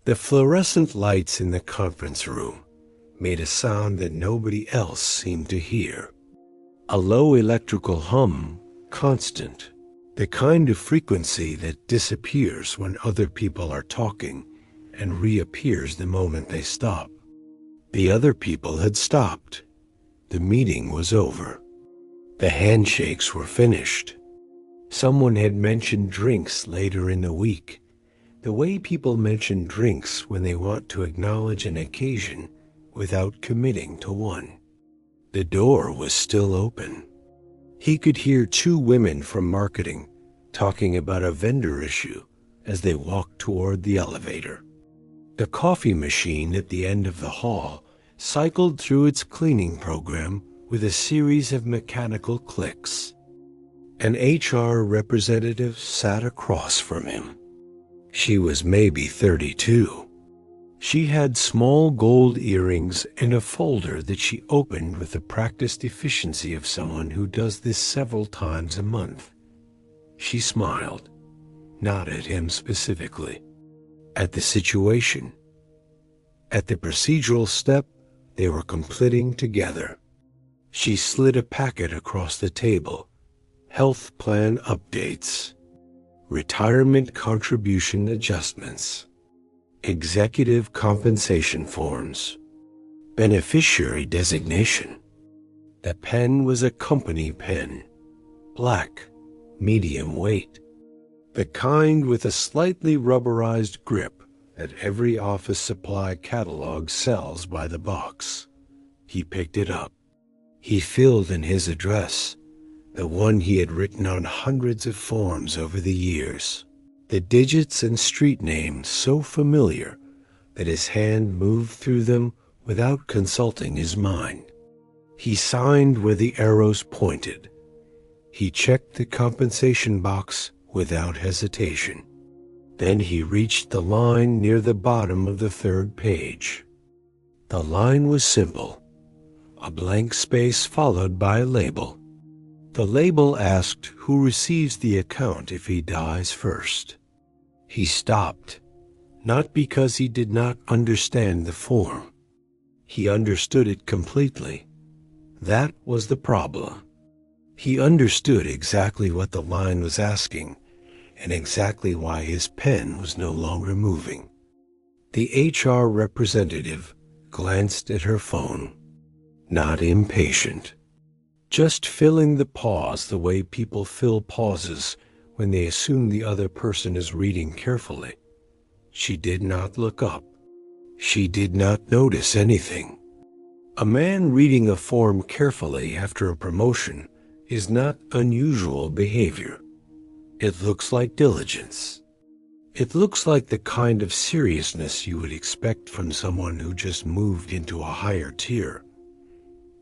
The fluorescent lights in the conference room made a sound that nobody else seemed to hear. A low electrical hum, constant, the kind of frequency that disappears when other people are talking and reappears the moment they stop. The other people had stopped. The meeting was over. The handshakes were finished. Someone had mentioned drinks later in the week, the way people mention drinks when they want to acknowledge an occasion without committing to one. The door was still open. He could hear two women from marketing talking about a vendor issue as they walked toward the elevator. The coffee machine at the end of the hall cycled through its cleaning program with a series of mechanical clicks. An HR representative sat across from him. She was maybe 32. She had small gold earrings and a folder that she opened with the practiced efficiency of someone who does this several times a month. She smiled, not at him specifically, at the situation. At the procedural step, they were completing together. She slid a packet across the table. Health plan updates. Retirement contribution adjustments. Executive compensation forms. Beneficiary designation. The pen was a company pen. Black, medium weight. The kind with a slightly rubberized grip that every office supply catalog sells by the box. He picked it up. He filled in his address, the one he had written on hundreds of forms over the years, the digits and street names so familiar that his hand moved through them without consulting his mind. He signed where the arrows pointed. He checked the compensation box without hesitation. Then he reached the line near the bottom of the third page. The line was simple, a blank space followed by a label. The label asked who receives the account if he dies first. He stopped, not because he did not understand the form. He understood it completely. That was the problem. He understood exactly what the line was asking and exactly why his pen was no longer moving. The HR representative glanced at her phone, not impatient, just filling the pause the way people fill pauses when they assume the other person is reading carefully. She did not look up. She did not notice anything. A man reading a form carefully after a promotion is not unusual behavior. It looks like diligence. It looks like the kind of seriousness you would expect from someone who just moved into a higher tier.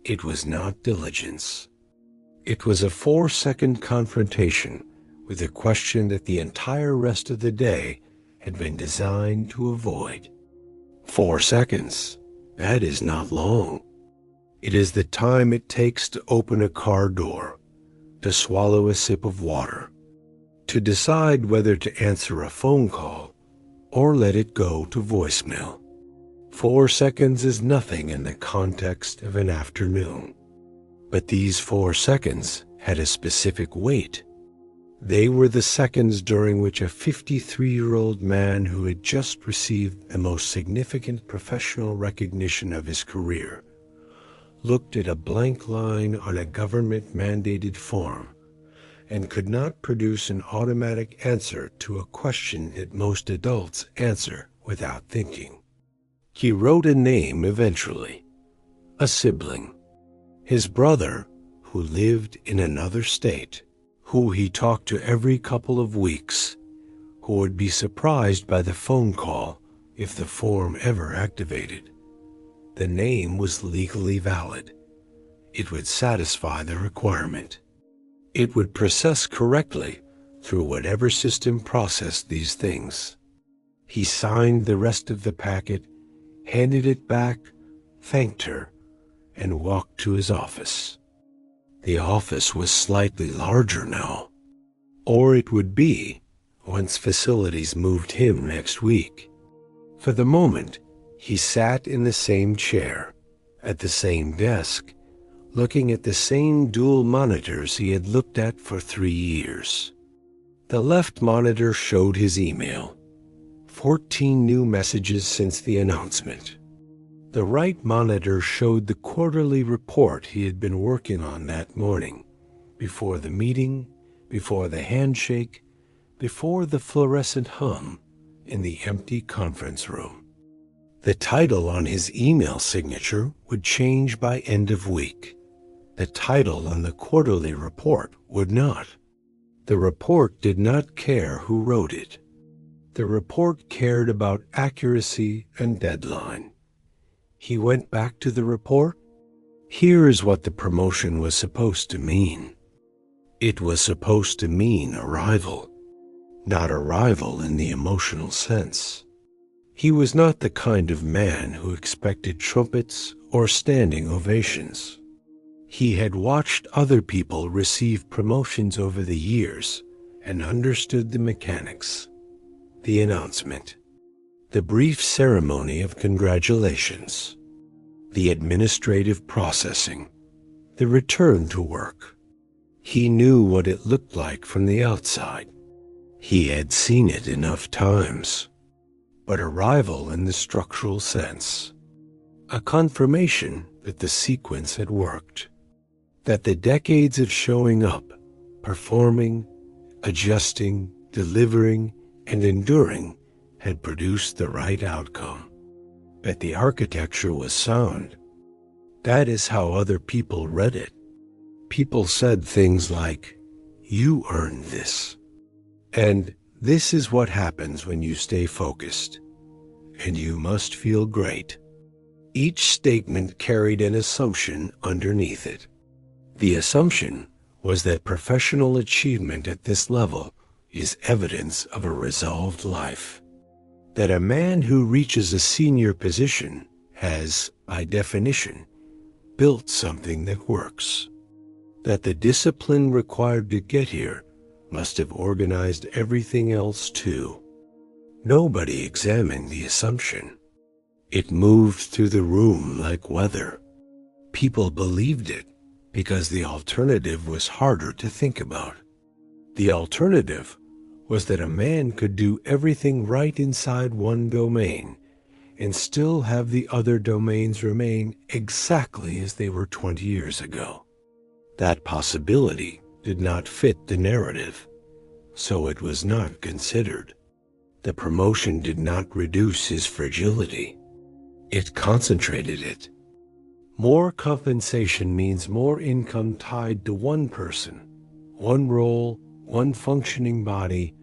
It was not diligence. It was a 4-second confrontation with a question that the entire rest of the day had been designed to avoid. 4 seconds. That is not long. It is the time it takes to open a car door, to swallow a sip of water, to decide whether to answer a phone call or let it go to voicemail. 4 seconds is nothing in the context of an afternoon. But these 4 seconds had a specific weight. They were the seconds during which a 53-year-old man who had just received the most significant professional recognition of his career looked at a blank line on a government-mandated form and could not produce an automatic answer to a question that most adults answer without thinking. He wrote a name eventually, a sibling, his brother who lived in another state, who he talked to every couple of weeks, who would be surprised by the phone call if the form ever activated. The name was legally valid. It would satisfy the requirement. It would process correctly through whatever system processed these things. He signed the rest of the packet, handed it back, thanked her, and walked to his office. The office was slightly larger now, or it would be once facilities moved him next week. For the moment, he sat in the same chair, at the same desk, looking at the same dual monitors he had looked at for 3 years. The left monitor showed his email, 14 new messages since the announcement. The right monitor showed the quarterly report he had been working on that morning, before the meeting, before the handshake, before the fluorescent hum in the empty conference room. The title on his email signature would change by end of week. The title on the quarterly report would not. The report did not care who wrote it. The report cared about accuracy and deadline. He went back to the report. Here is what the promotion was supposed to mean. It was supposed to mean arrival, not arrival in the emotional sense. He was not the kind of man who expected trumpets or standing ovations. He had watched other people receive promotions over the years and understood the mechanics, the announcement, the brief ceremony of congratulations, the administrative processing, the return to work. He knew what it looked like from the outside. He had seen it enough times. But arrival in the structural sense, a confirmation that the sequence had worked, that the decades of showing up, performing, adjusting, delivering, and enduring had produced the right outcome, that the architecture was sound. That is how other people read it. People said things like, "You earned this," and "This is what happens when you stay focused," and "You must feel great." Each statement carried an assumption underneath it. The assumption was that professional achievement at this level is evidence of a resolved life, that a man who reaches a senior position has, by definition, built something that works, that the discipline required to get here must have organized everything else too. Nobody examined the assumption. It moved through the room like weather. People believed it because the alternative was harder to think about. The alternative was that a man could do everything right inside one domain and still have the other domains remain exactly as they were 20 years ago. That possibility did not fit the narrative, so it was not considered. The promotion did not reduce his fragility. It concentrated it. More compensation means more income tied to one person, one role, one functioning body,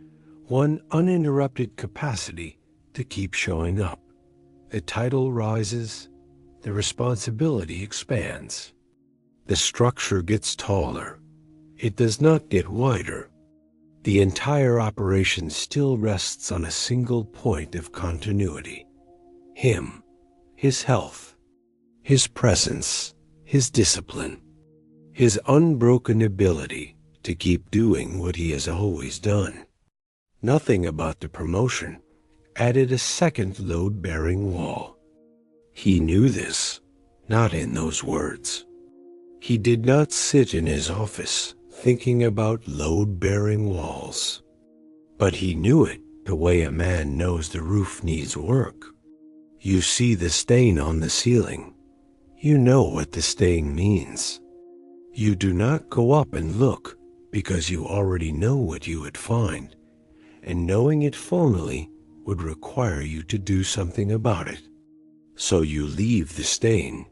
one uninterrupted capacity to keep showing up. The title rises, the responsibility expands. The structure gets taller. It does not get wider. The entire operation still rests on a single point of continuity. Him, his health, his presence, his discipline, his unbroken ability to keep doing what he has always done. Nothing about the promotion added a second load-bearing wall. He knew this, not in those words. He did not sit in his office thinking about load-bearing walls. But he knew it the way a man knows the roof needs work. You see the stain on the ceiling. You know what the stain means. You do not go up and look because you already know what you would find, and knowing it formally would require you to do something about it. So you leave the stain.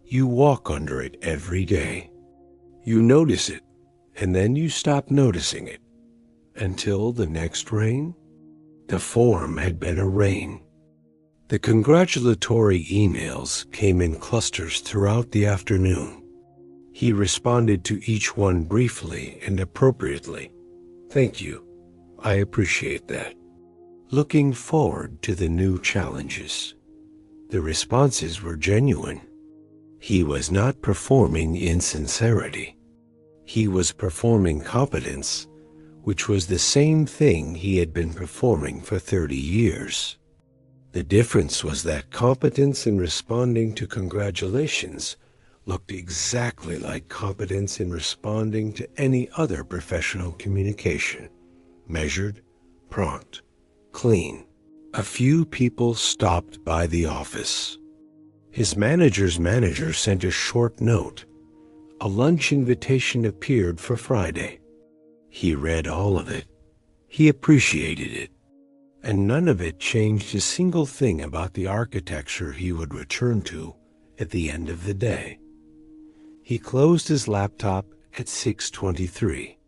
You walk under it every day. You notice it, and then you stop noticing it. Until the next rain? The form had been a rain. The congratulatory emails came in clusters throughout the afternoon. He responded to each one briefly and appropriately. "Thank you. I appreciate that." Looking forward to the new challenges. The responses were genuine. He was not performing insincerity. He was performing competence, which was the same thing he had been performing for 30 years. The difference was that competence in responding to congratulations looked exactly like competence in responding to any other professional communication. Measured, prompt, clean. A few people stopped by the office. His manager's manager sent a short note. A lunch invitation appeared for Friday. He read all of it. He appreciated it. And none of it changed a single thing about the architecture he would return to at the end of the day. He closed his laptop at 6:23.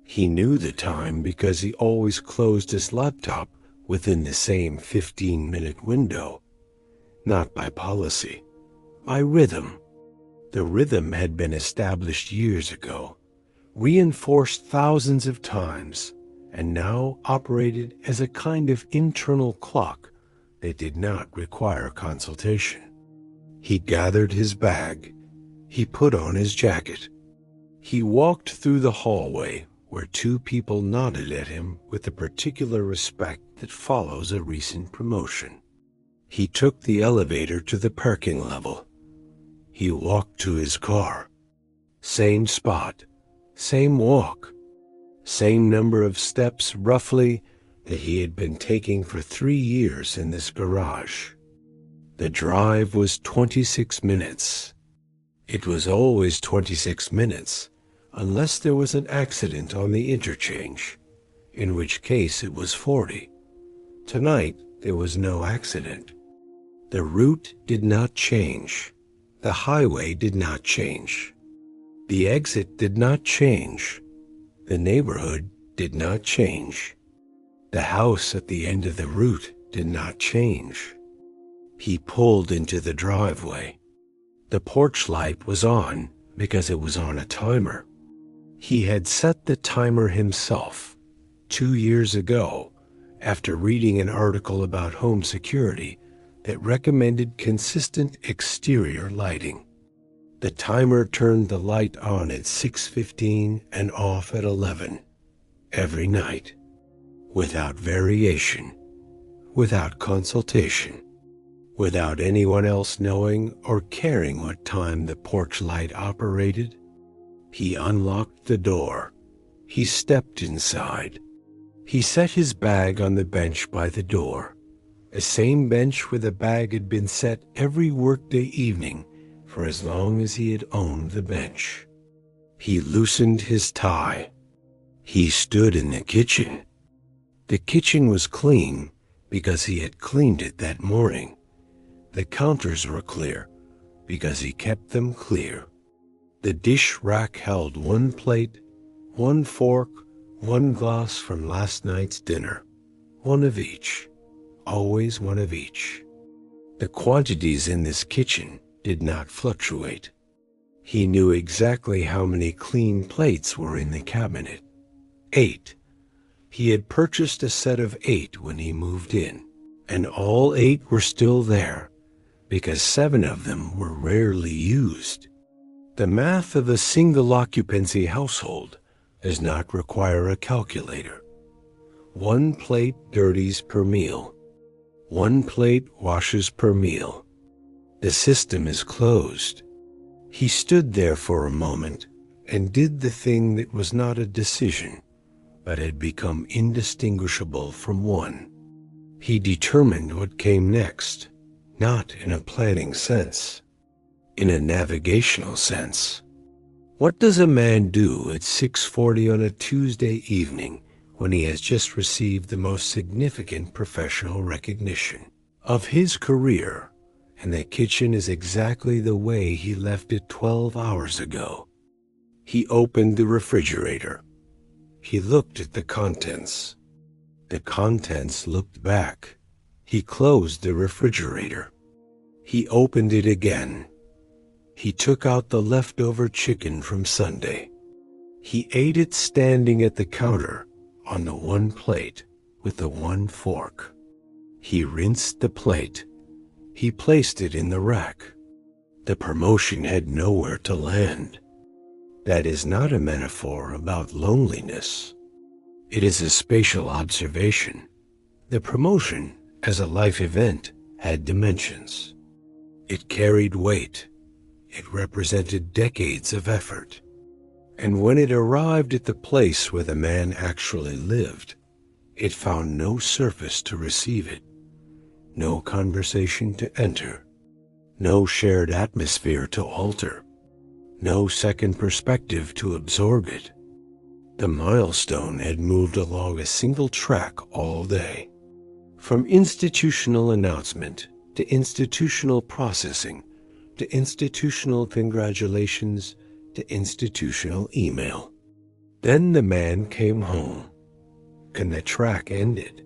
He knew the time because he always closed his laptop within the same 15-minute window. Not by policy, by rhythm. The rhythm had been established years ago, reinforced thousands of times, and now operated as a kind of internal clock that did not require consultation. He gathered his bag. He put on his jacket. He walked through the hallway where two people nodded at him with the particular respect that follows a recent promotion. He took the elevator to the parking level. He walked to his car. Same spot, same walk. Same number of steps, roughly, that he had been taking for 3 years in this garage. The drive was 26 minutes. It was always 26 minutes, unless there was an accident on the interchange, in which case it was 40. Tonight, there was no accident. The route did not change. The highway did not change. The exit did not change. The neighborhood did not change. The house at the end of the route did not change. He pulled into the driveway. The porch light was on because it was on a timer. He had set the timer himself 2 years ago after reading an article about home security that recommended consistent exterior lighting. The timer turned the light on at 6:15 and off at 11, every night, without variation, without consultation, without anyone else knowing or caring what time the porch light operated. He unlocked the door. He stepped inside. He set his bag on the bench by the door, a same bench where the bag had been set every workday evening for as long as he had owned the bench. He loosened his tie. He stood in the kitchen. The kitchen was clean because he had cleaned it that morning. The counters were clear because he kept them clear. The dish rack held 1 plate, 1 fork, 1 glass from last night's dinner. 1 of each. Always 1 of each. The quantities in this kitchen did not fluctuate. He knew exactly how many clean plates were in the cabinet. 8. He had purchased a set of 8 when he moved in, and all 8 were still there, because 7 of them were rarely used. The math of a single-occupancy household does not require a calculator. 1 plate dirties per meal. 1 plate washes per meal. The system is closed. He stood there for a moment and did the thing that was not a decision, but had become indistinguishable from one. He determined what came next, not in a planning sense, in a navigational sense. What does a man do at 6:40 on a Tuesday evening when he has just received the most significant professional recognition of his career, and the kitchen is exactly the way he left it 12 hours ago? He opened the refrigerator. He looked at the contents. The contents looked back. He closed the refrigerator. He opened it again. He took out the leftover chicken from Sunday. He ate it standing at the counter on the 1 plate with the 1 fork. He rinsed the plate. He placed it in the rack. The promotion had nowhere to land. That is not a metaphor about loneliness. It is a spatial observation. The promotion as a life event had dimensions. It carried weight. It represented decades of effort. And when it arrived at the place where the man actually lived, it found no surface to receive it, no conversation to enter, no shared atmosphere to alter, no second perspective to absorb it. The milestone had moved along a single track all day, from institutional announcement to institutional processing to institutional congratulations to institutional email. Then the man came home, and the track ended.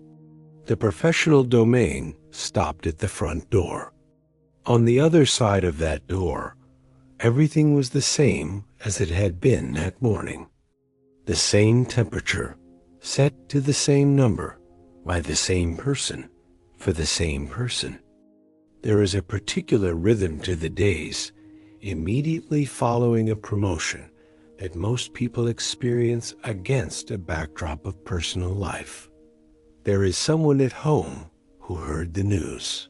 The professional domain stopped at the front door. On the other side of that door, everything was the same as it had been that morning. The same temperature, set to the same number, by the same person, for the same person. There is a particular rhythm to the days immediately following a promotion that most people experience against a backdrop of personal life. There is someone at home who heard the news.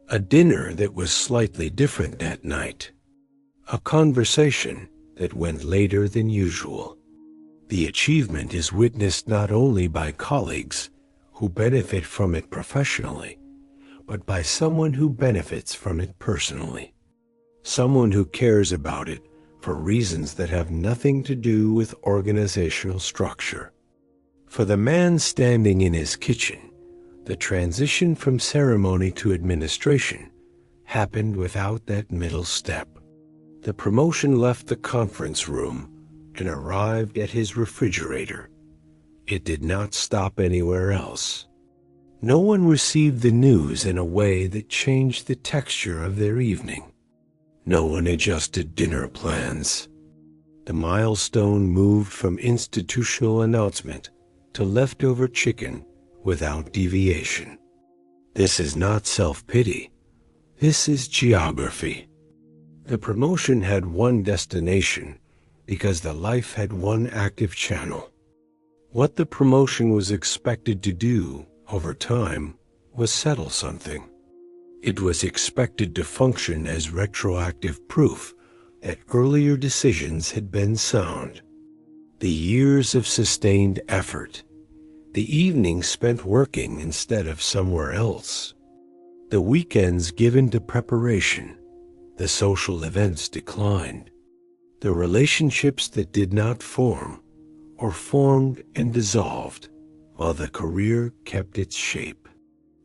A dinner that was slightly different that night. A conversation that went later than usual. The achievement is witnessed not only by colleagues who benefit from it professionally, but by someone who benefits from it personally. Someone who cares about it for reasons that have nothing to do with organizational structure. For the man standing in his kitchen, the transition from ceremony to administration happened without that middle step. The promotion left the conference room and arrived at his refrigerator. It did not stop anywhere else. No one received the news in a way that changed the texture of their evening. No one adjusted dinner plans. The milestone moved from institutional announcement to leftover chicken without deviation. This is not self-pity. This is geography. The promotion had one destination because the life had one active channel. What the promotion was expected to do over time was settle something. It was expected to function as retroactive proof that earlier decisions had been sound. The years of sustained effort, the evenings spent working instead of somewhere else, the weekends given to preparation, the social events declined, the relationships that did not form or formed and dissolved while the career kept its shape.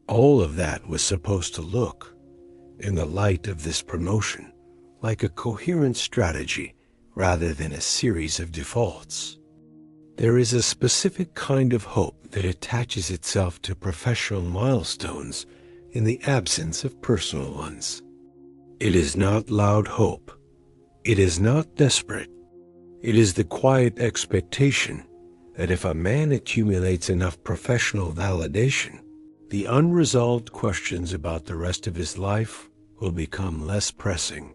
All of that was supposed to look, in the light of this promotion, like a coherent strategy rather than a series of defaults. There is a specific kind of hope that attaches itself to professional milestones in the absence of personal ones. It is not loud hope. It is not desperate. It is the quiet expectation that if a man accumulates enough professional validation, the unresolved questions about the rest of his life will become less pressing.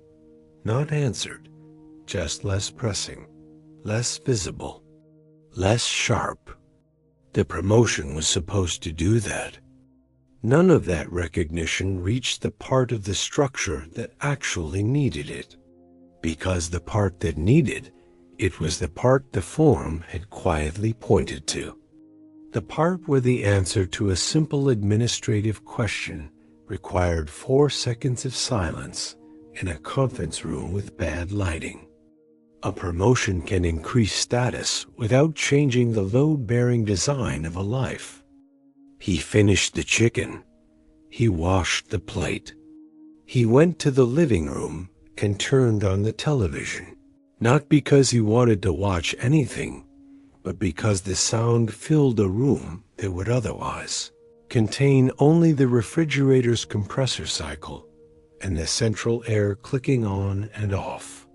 Not answered, just less pressing, less visible, less sharp. The promotion was supposed to do that. None of that recognition reached the part of the structure that actually needed it, because the part that needed it was the part the form had quietly pointed to. The part where the answer to a simple administrative question required 4 seconds of silence in a conference room with bad lighting. A promotion can increase status without changing the load-bearing design of a life. He finished the chicken. He washed the plate. He went to the living room and turned on the television, not because he wanted to watch anything, but because the sound filled a room that would otherwise contain only the refrigerator's compressor cycle and the central air clicking on and off.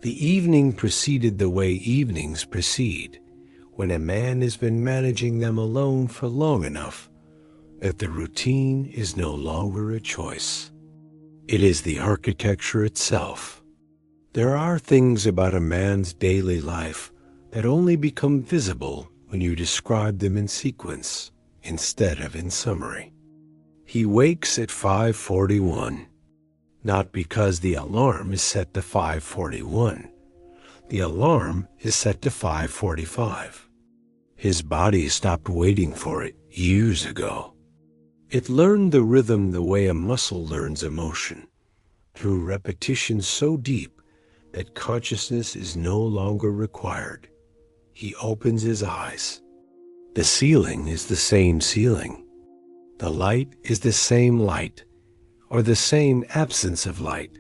The evening proceeded the way evenings proceed when a man has been managing them alone for long enough that the routine is no longer a choice. It is the architecture itself. There are things about a man's daily life that only become visible when you describe them in sequence instead of in summary. He wakes at 5:41, not because the alarm is set to 5:41. The alarm is set to 5:45. His body stopped waiting for it years ago. It learned the rhythm the way a muscle learns emotion, through repetition so deep that consciousness is no longer required. He opens his eyes. The ceiling is the same ceiling. The light is the same light, or the same absence of light,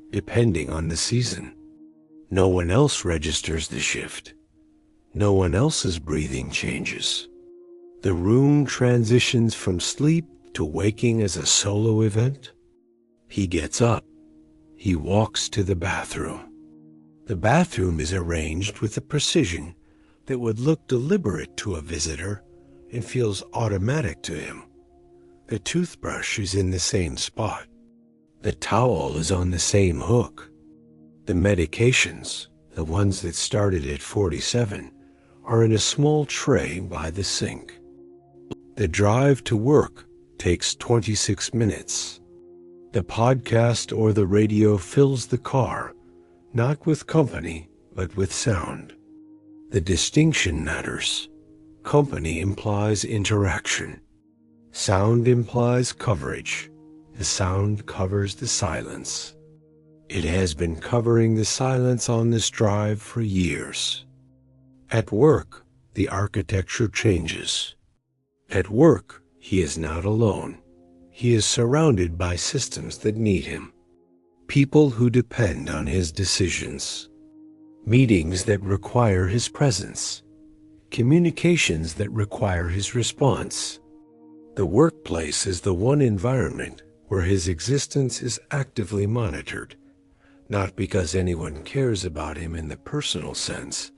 depending on the season. No one else registers the shift. No one else's breathing changes. The room transitions from sleep to waking as a solo event. He gets up. He walks to the bathroom. The bathroom is arranged with a precision that would look deliberate to a visitor and feels automatic to him. The toothbrush is in the same spot. The towel is on the same hook. The medications, the ones that started at 47, are in a small tray by the sink. The drive to work takes 26 minutes. The podcast or the radio fills the car, not with company, but with sound. The distinction matters. Company implies interaction. Sound implies coverage. The sound covers the silence. It has been covering the silence on this drive for years. At work, the architecture changes. At work, he is not alone. He is surrounded by systems that need him. People who depend on his decisions. Meetings that require his presence. Communications that require his response. The workplace is the one environment where his existence is actively monitored, not because anyone cares about him in the personal sense,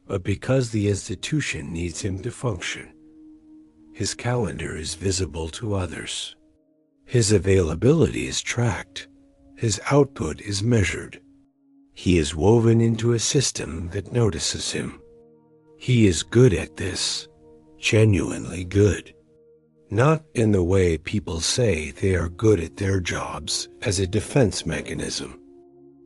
but because the institution needs him to function. His calendar is visible to others. His availability is tracked. His output is measured. He is woven into a system that notices him. He is good at this, genuinely good. Not in the way people say they are good at their jobs as a defense mechanism.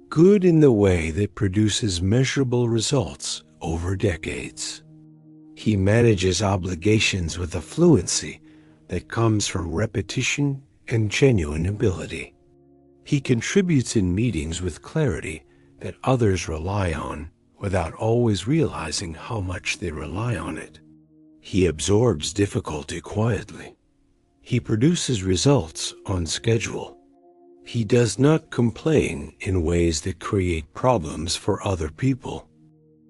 Good in the way that produces measurable results over decades. He manages obligations with a fluency that comes from repetition and genuine ability. He contributes in meetings with clarity that others rely on without always realizing how much they rely on it. He absorbs difficulty quietly. He produces results on schedule. He does not complain in ways that create problems for other people.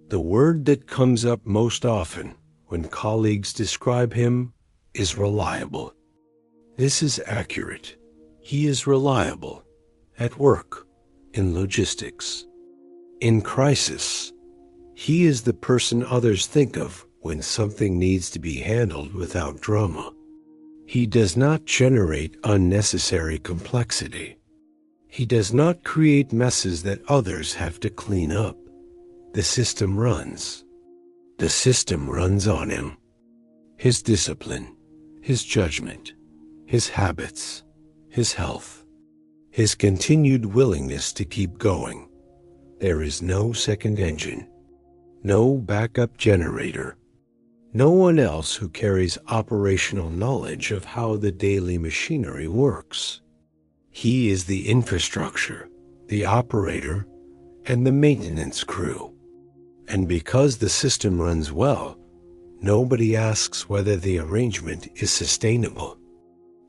The word that comes up most often when colleagues describe him is reliable. This is accurate. He is reliable at work, in logistics. In crisis, he is the person others think of when something needs to be handled without drama. He does not generate unnecessary complexity. He does not create messes that others have to clean up. The system runs. The system runs on him. His discipline, his judgment, his habits, his health, his continued willingness to keep going. There is no second engine, no backup generator, no one else who carries operational knowledge of how the daily machinery works. He is the infrastructure, the operator, and the maintenance crew. And because the system runs well, nobody asks whether the arrangement is sustainable.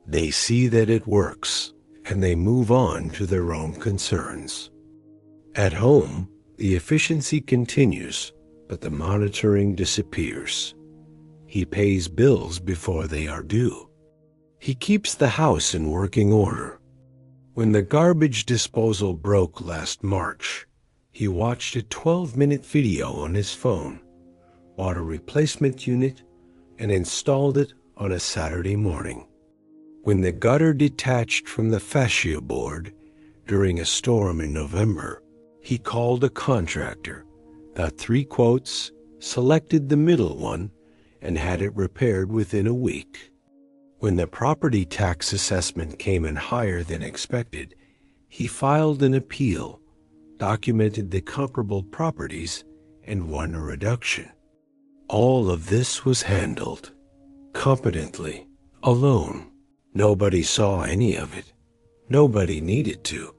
They see that it works, and they move on to their own concerns. At home, the efficiency continues, but the monitoring disappears. He pays bills before they are due. He keeps the house in working order. When the garbage disposal broke last March, he watched a 12-minute video on his phone, bought a replacement unit, and installed it on a Saturday morning. When the gutter detached from the fascia board during a storm in November, he called a contractor, got 3 quotes, selected the middle one, and had it repaired within a week. When the property tax assessment came in higher than expected, he filed an appeal, documented the comparable properties, and won a reduction. All of this was handled competently, alone. Nobody saw any of it. Nobody needed to.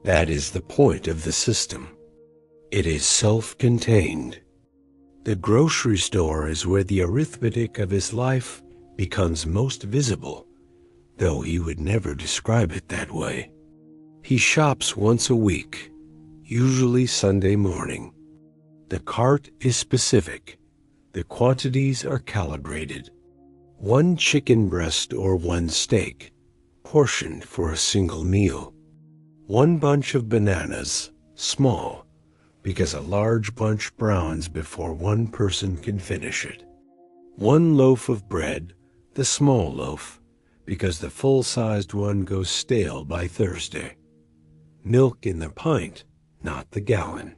That is the point of the system. It is self-contained. The grocery store is where the arithmetic of his life becomes most visible, though he would never describe it that way. He shops once a week, usually Sunday morning. The cart is specific. The quantities are calibrated. 1 chicken breast or 1 steak, portioned for a single meal. 1 bunch of bananas, small, because a large bunch browns before 1 person can finish it. 1 loaf of bread, the small loaf, because the full-sized one goes stale by Thursday. Milk in the pint, not the gallon.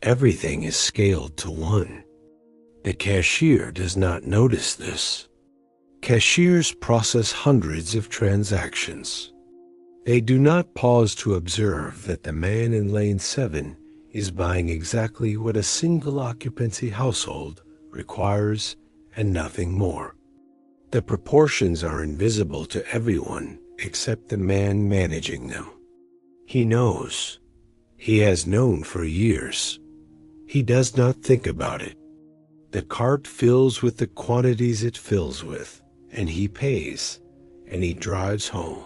Everything is scaled to 1. The cashier does not notice this. Cashiers process hundreds of transactions. They do not pause to observe that the man in lane 7 is buying exactly what a single occupancy household requires and nothing more. The proportions are invisible to everyone except the man managing them. He knows. He has known for years. He does not think about it. The cart fills with the quantities it fills with, and he pays, and he drives home,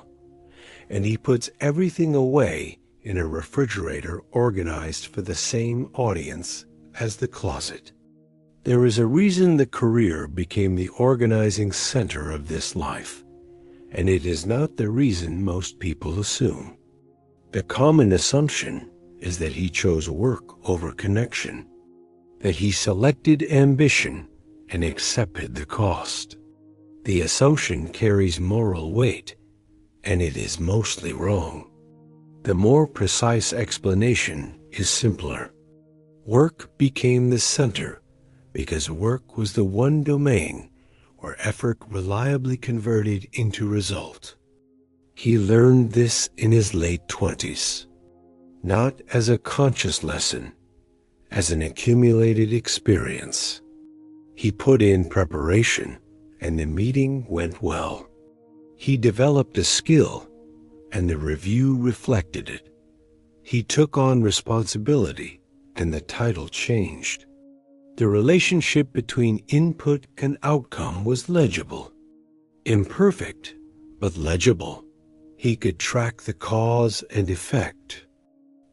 and he puts everything away in a refrigerator organized for the same audience as the closet. There is a reason the career became the organizing center of this life, and it is not the reason most people assume. The common assumption is that he chose work over connection, that he selected ambition and accepted the cost. The assumption carries moral weight, and it is mostly wrong. The more precise explanation is simpler. Work became the center because work was the one domain where effort reliably converted into result. He learned this in his late 20s, not as a conscious lesson, as an accumulated experience. He put in preparation, and the meeting went well. He developed a skill, and the review reflected it. He took on responsibility, and the title changed. The relationship between input and outcome was legible. Imperfect, but legible. He could track the cause and effect.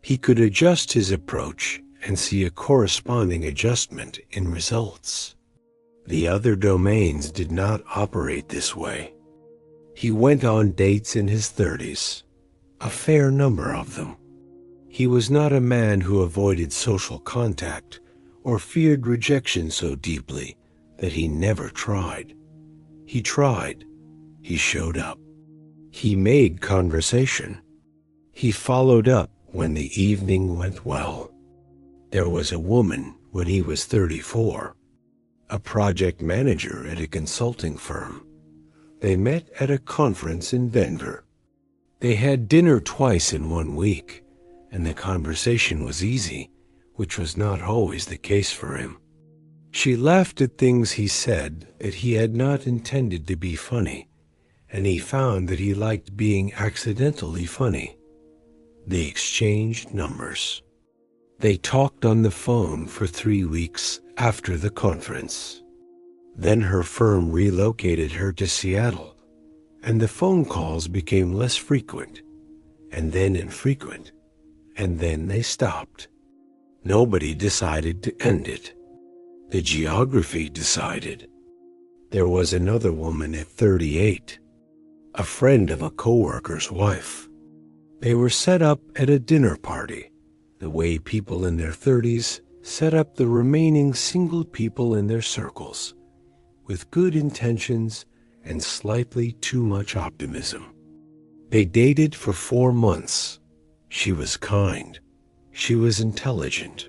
He could adjust his approach and see a corresponding adjustment in results. The other domains did not operate this way. He went on dates in his 30s, a fair number of them. He was not a man who avoided social contact or feared rejection so deeply that he never tried. He tried. He showed up. He made conversation. He followed up when the evening went well. There was a woman when he was 34, a project manager at a consulting firm. They met at a conference in Denver. They had dinner twice in 1 week, and the conversation was easy, which was not always the case for him. She laughed at things he said that he had not intended to be funny, and he found that he liked being accidentally funny. They exchanged numbers. They talked on the phone for 3 weeks after the conference. Then her firm relocated her to Seattle, and the phone calls became less frequent, and then infrequent, and then they stopped. Nobody decided to end it. The geography decided. There was another woman at 38, a friend of a coworker's wife. They were set up at a dinner party, the way people in their 30s set up the remaining single people in their circles, with good intentions and slightly too much optimism. They dated for 4 months. She was kind. She was intelligent.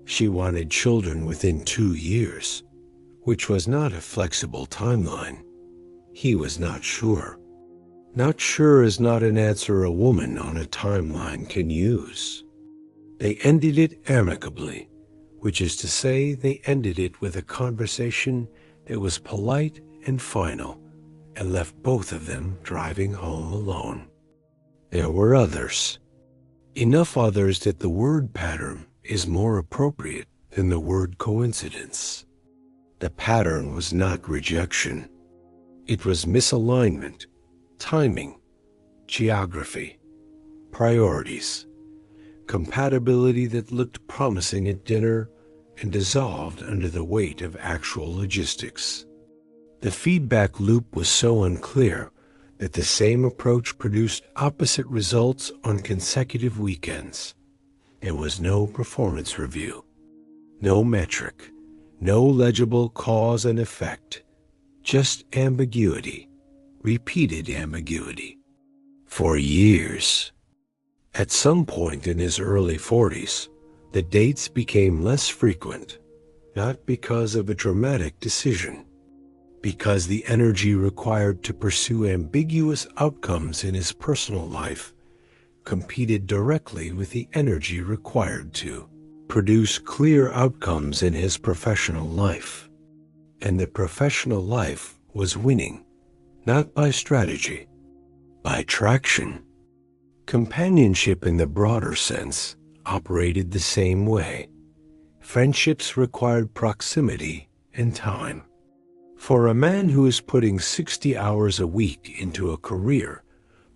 She wanted children within 2 years, which was not a flexible timeline. He was not sure. Not sure is not an answer a woman on a timeline can use. They ended it amicably, which is to say they ended it with a conversation that was polite and final, and left both of them driving home alone. There were others. Enough others that the word pattern is more appropriate than the word coincidence. The pattern was not rejection. It was misalignment, timing, geography, priorities, compatibility that looked promising at dinner and dissolved under the weight of actual logistics. The feedback loop was so unclear that the same approach produced opposite results on consecutive weekends. There was no performance review, no metric, no legible cause and effect, just ambiguity, repeated ambiguity, for years. At some point in his early 40s, the dates became less frequent, not because of a dramatic decision, because the energy required to pursue ambiguous outcomes in his personal life competed directly with the energy required to produce clear outcomes in his professional life. And the professional life was winning, not by strategy, by traction. Companionship in the broader sense operated the same way. Friendships required proximity and time. For a man who is putting 60 hours a week into a career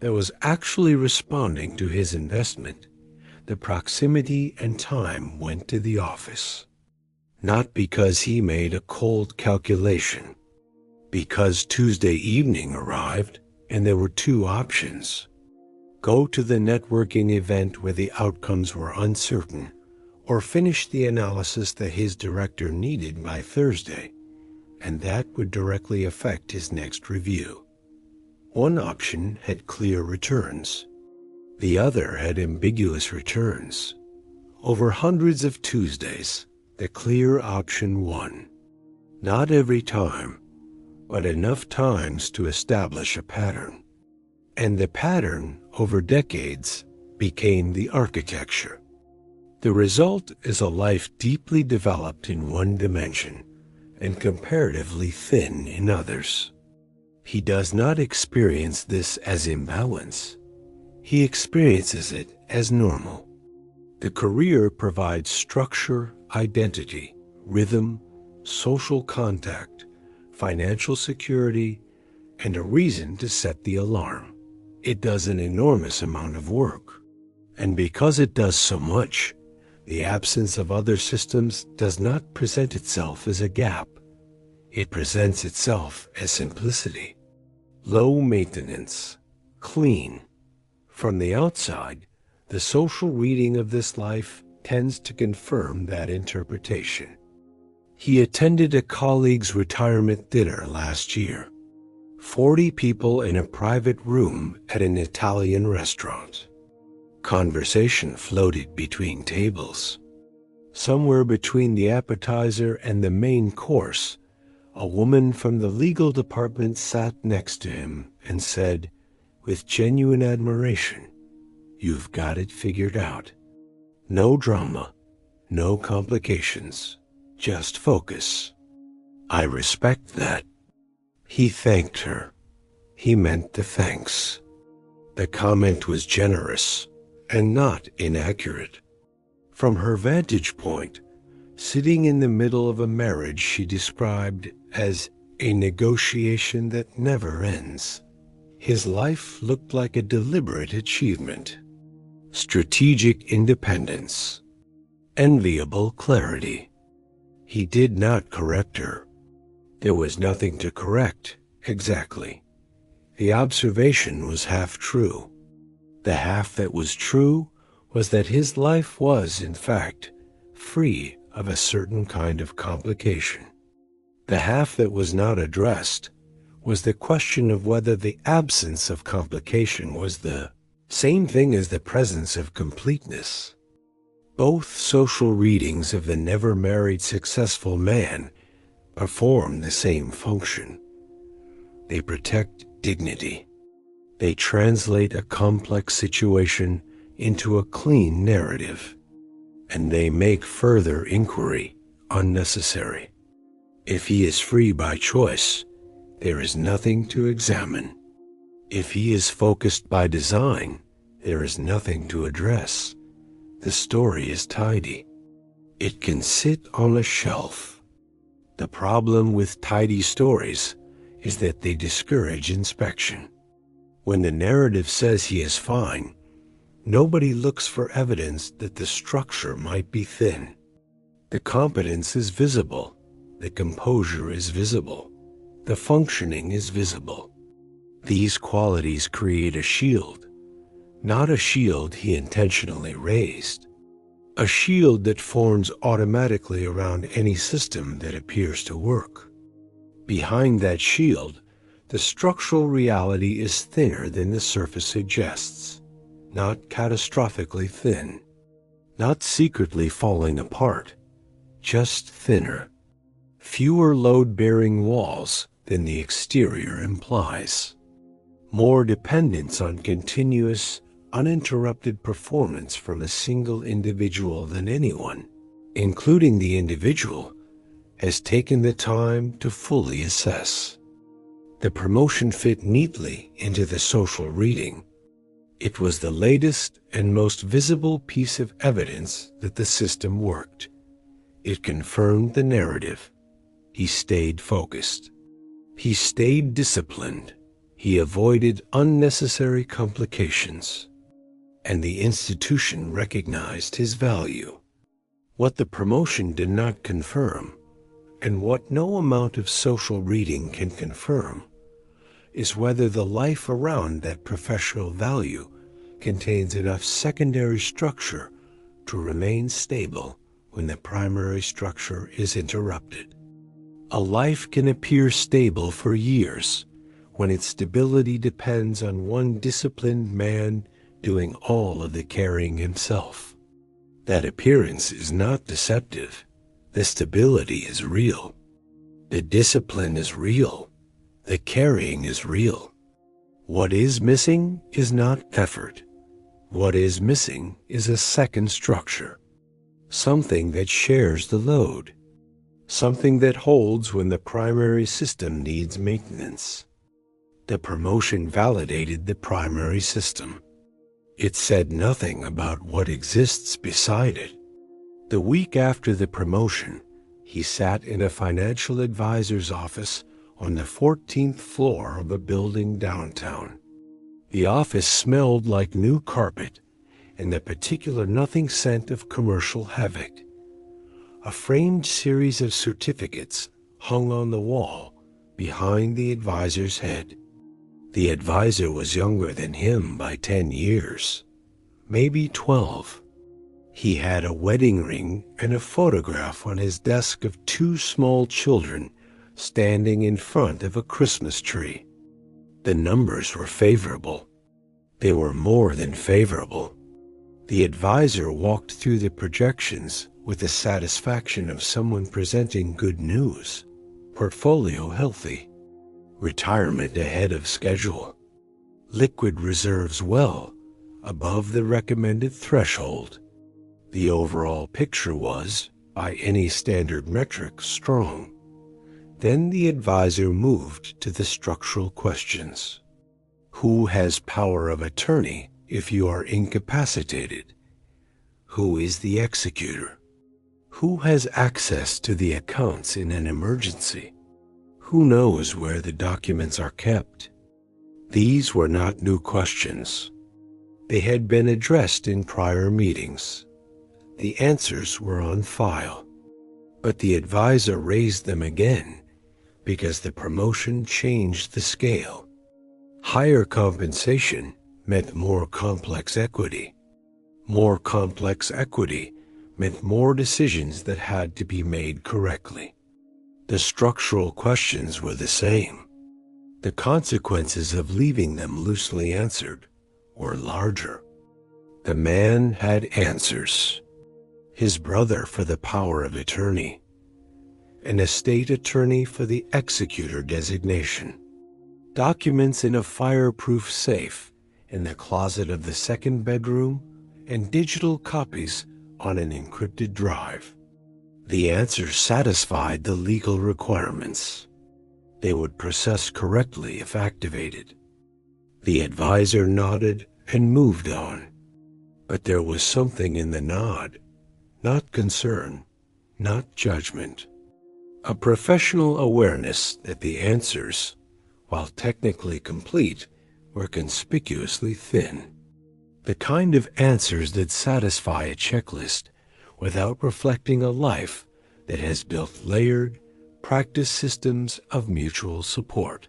that was actually responding to his investment, the proximity and time went to the office. Not because he made a cold calculation, because Tuesday evening arrived and there were two options. Go to the networking event where the outcomes were uncertain, or finish the analysis that his director needed by Thursday, and that would directly affect his next review. One option had clear returns. The other had ambiguous returns. Over hundreds of Tuesdays, the clear option won. Not every time, but enough times to establish a pattern. And the pattern, over decades, became the architecture. The result is a life deeply developed in one dimension and comparatively thin in others. He does not experience this as imbalance. He experiences it as normal. The career provides structure, identity, rhythm, social contact, financial security, and a reason to set the alarm. It does an enormous amount of work. And because it does so much, the absence of other systems does not present itself as a gap. It presents itself as simplicity. Low maintenance, clean. From the outside, the social reading of this life tends to confirm that interpretation. He attended a colleague's retirement dinner last year. 40 people in a private room at an Italian restaurant. Conversation floated between tables. Somewhere between the appetizer and the main course, a woman from the legal department sat next to him and said, with genuine admiration, "You've got it figured out. No drama, no complications, just focus." I respect that. He thanked her. He meant the thanks. The comment was generous and not inaccurate. From her vantage point, sitting in the middle of a marriage she described as a negotiation that never ends, his life looked like a deliberate achievement. Strategic independence. Enviable clarity. He did not correct her. There was nothing to correct, exactly. The observation was half true. The half that was true was that his life was, in fact, free of a certain kind of complication. The half that was not addressed was the question of whether the absence of complication was the same thing as the presence of completeness. Both social readings of the never-married successful man perform the same function. They protect dignity. They translate a complex situation into a clean narrative. And they make further inquiry unnecessary. If he is free by choice, there is nothing to examine. If he is focused by design, there is nothing to address. The story is tidy. It can sit on a shelf. The problem with tidy stories is that they discourage inspection. When the narrative says he is fine, nobody looks for evidence that the structure might be thin. The competence is visible. The composure is visible. The functioning is visible. These qualities create a shield, not a shield he intentionally raised. A shield that forms automatically around any system that appears to work. Behind that shield, the structural reality is thinner than the surface suggests. Not catastrophically thin, not secretly falling apart, just thinner. Fewer load-bearing walls than the exterior implies. More dependence on continuous, uninterrupted performance from a single individual than anyone, including the individual, has taken the time to fully assess. The promotion fit neatly into the social reading. It was the latest and most visible piece of evidence that the system worked. It confirmed the narrative. He stayed focused. He stayed disciplined. He avoided unnecessary complications. And the institution recognized his value. What the promotion did not confirm, and what no amount of social reading can confirm, is whether the life around that professional value contains enough secondary structure to remain stable when the primary structure is interrupted. A life can appear stable for years when its stability depends on one disciplined man doing all of the carrying himself. That appearance is not deceptive. The stability is real. The discipline is real. The carrying is real. What is missing is not effort. What is missing is a second structure. Something that shares the load. Something that holds when the primary system needs maintenance. The promotion validated the primary system. It said nothing about what exists beside it. The week after the promotion, he sat in a financial advisor's office on the 14th floor of a building downtown. The office smelled like new carpet and the particular nothing scent of commercial havoc. A framed series of certificates hung on the wall behind the advisor's head. The advisor was younger than him by 10 years, maybe 12. He had a wedding ring and a photograph on his desk of 2 small children standing in front of a Christmas tree. The numbers were favorable. They were more than favorable. The advisor walked through the projections with the satisfaction of someone presenting good news. Portfolio healthy. Retirement ahead of schedule. Liquid reserves well above the recommended threshold. The overall picture was, by any standard metric, strong. Then the advisor moved to the structural questions. Who has power of attorney if you are incapacitated? Who is the executor? Who has access to the accounts in an emergency? Who knows where the documents are kept? These were not new questions. They had been addressed in prior meetings. The answers were on file. But the advisor raised them again because the promotion changed the scale. Higher compensation meant more complex equity. More complex equity meant more decisions that had to be made correctly. The structural questions were the same. The consequences of leaving them loosely answered were larger. The man had answers. His brother for the power of attorney. An estate attorney for the executor designation. documents in a fireproof safe in the closet of the second bedroom, and digital copies on an encrypted drive. The answers satisfied the legal requirements. They would process correctly if activated. The advisor nodded and moved on. But there was something in the nod, not concern, not judgment. A professional awareness that the answers, while technically complete, were conspicuously thin. The kind of answers that satisfy a checklist without reflecting a life that has built layered, practice systems of mutual support.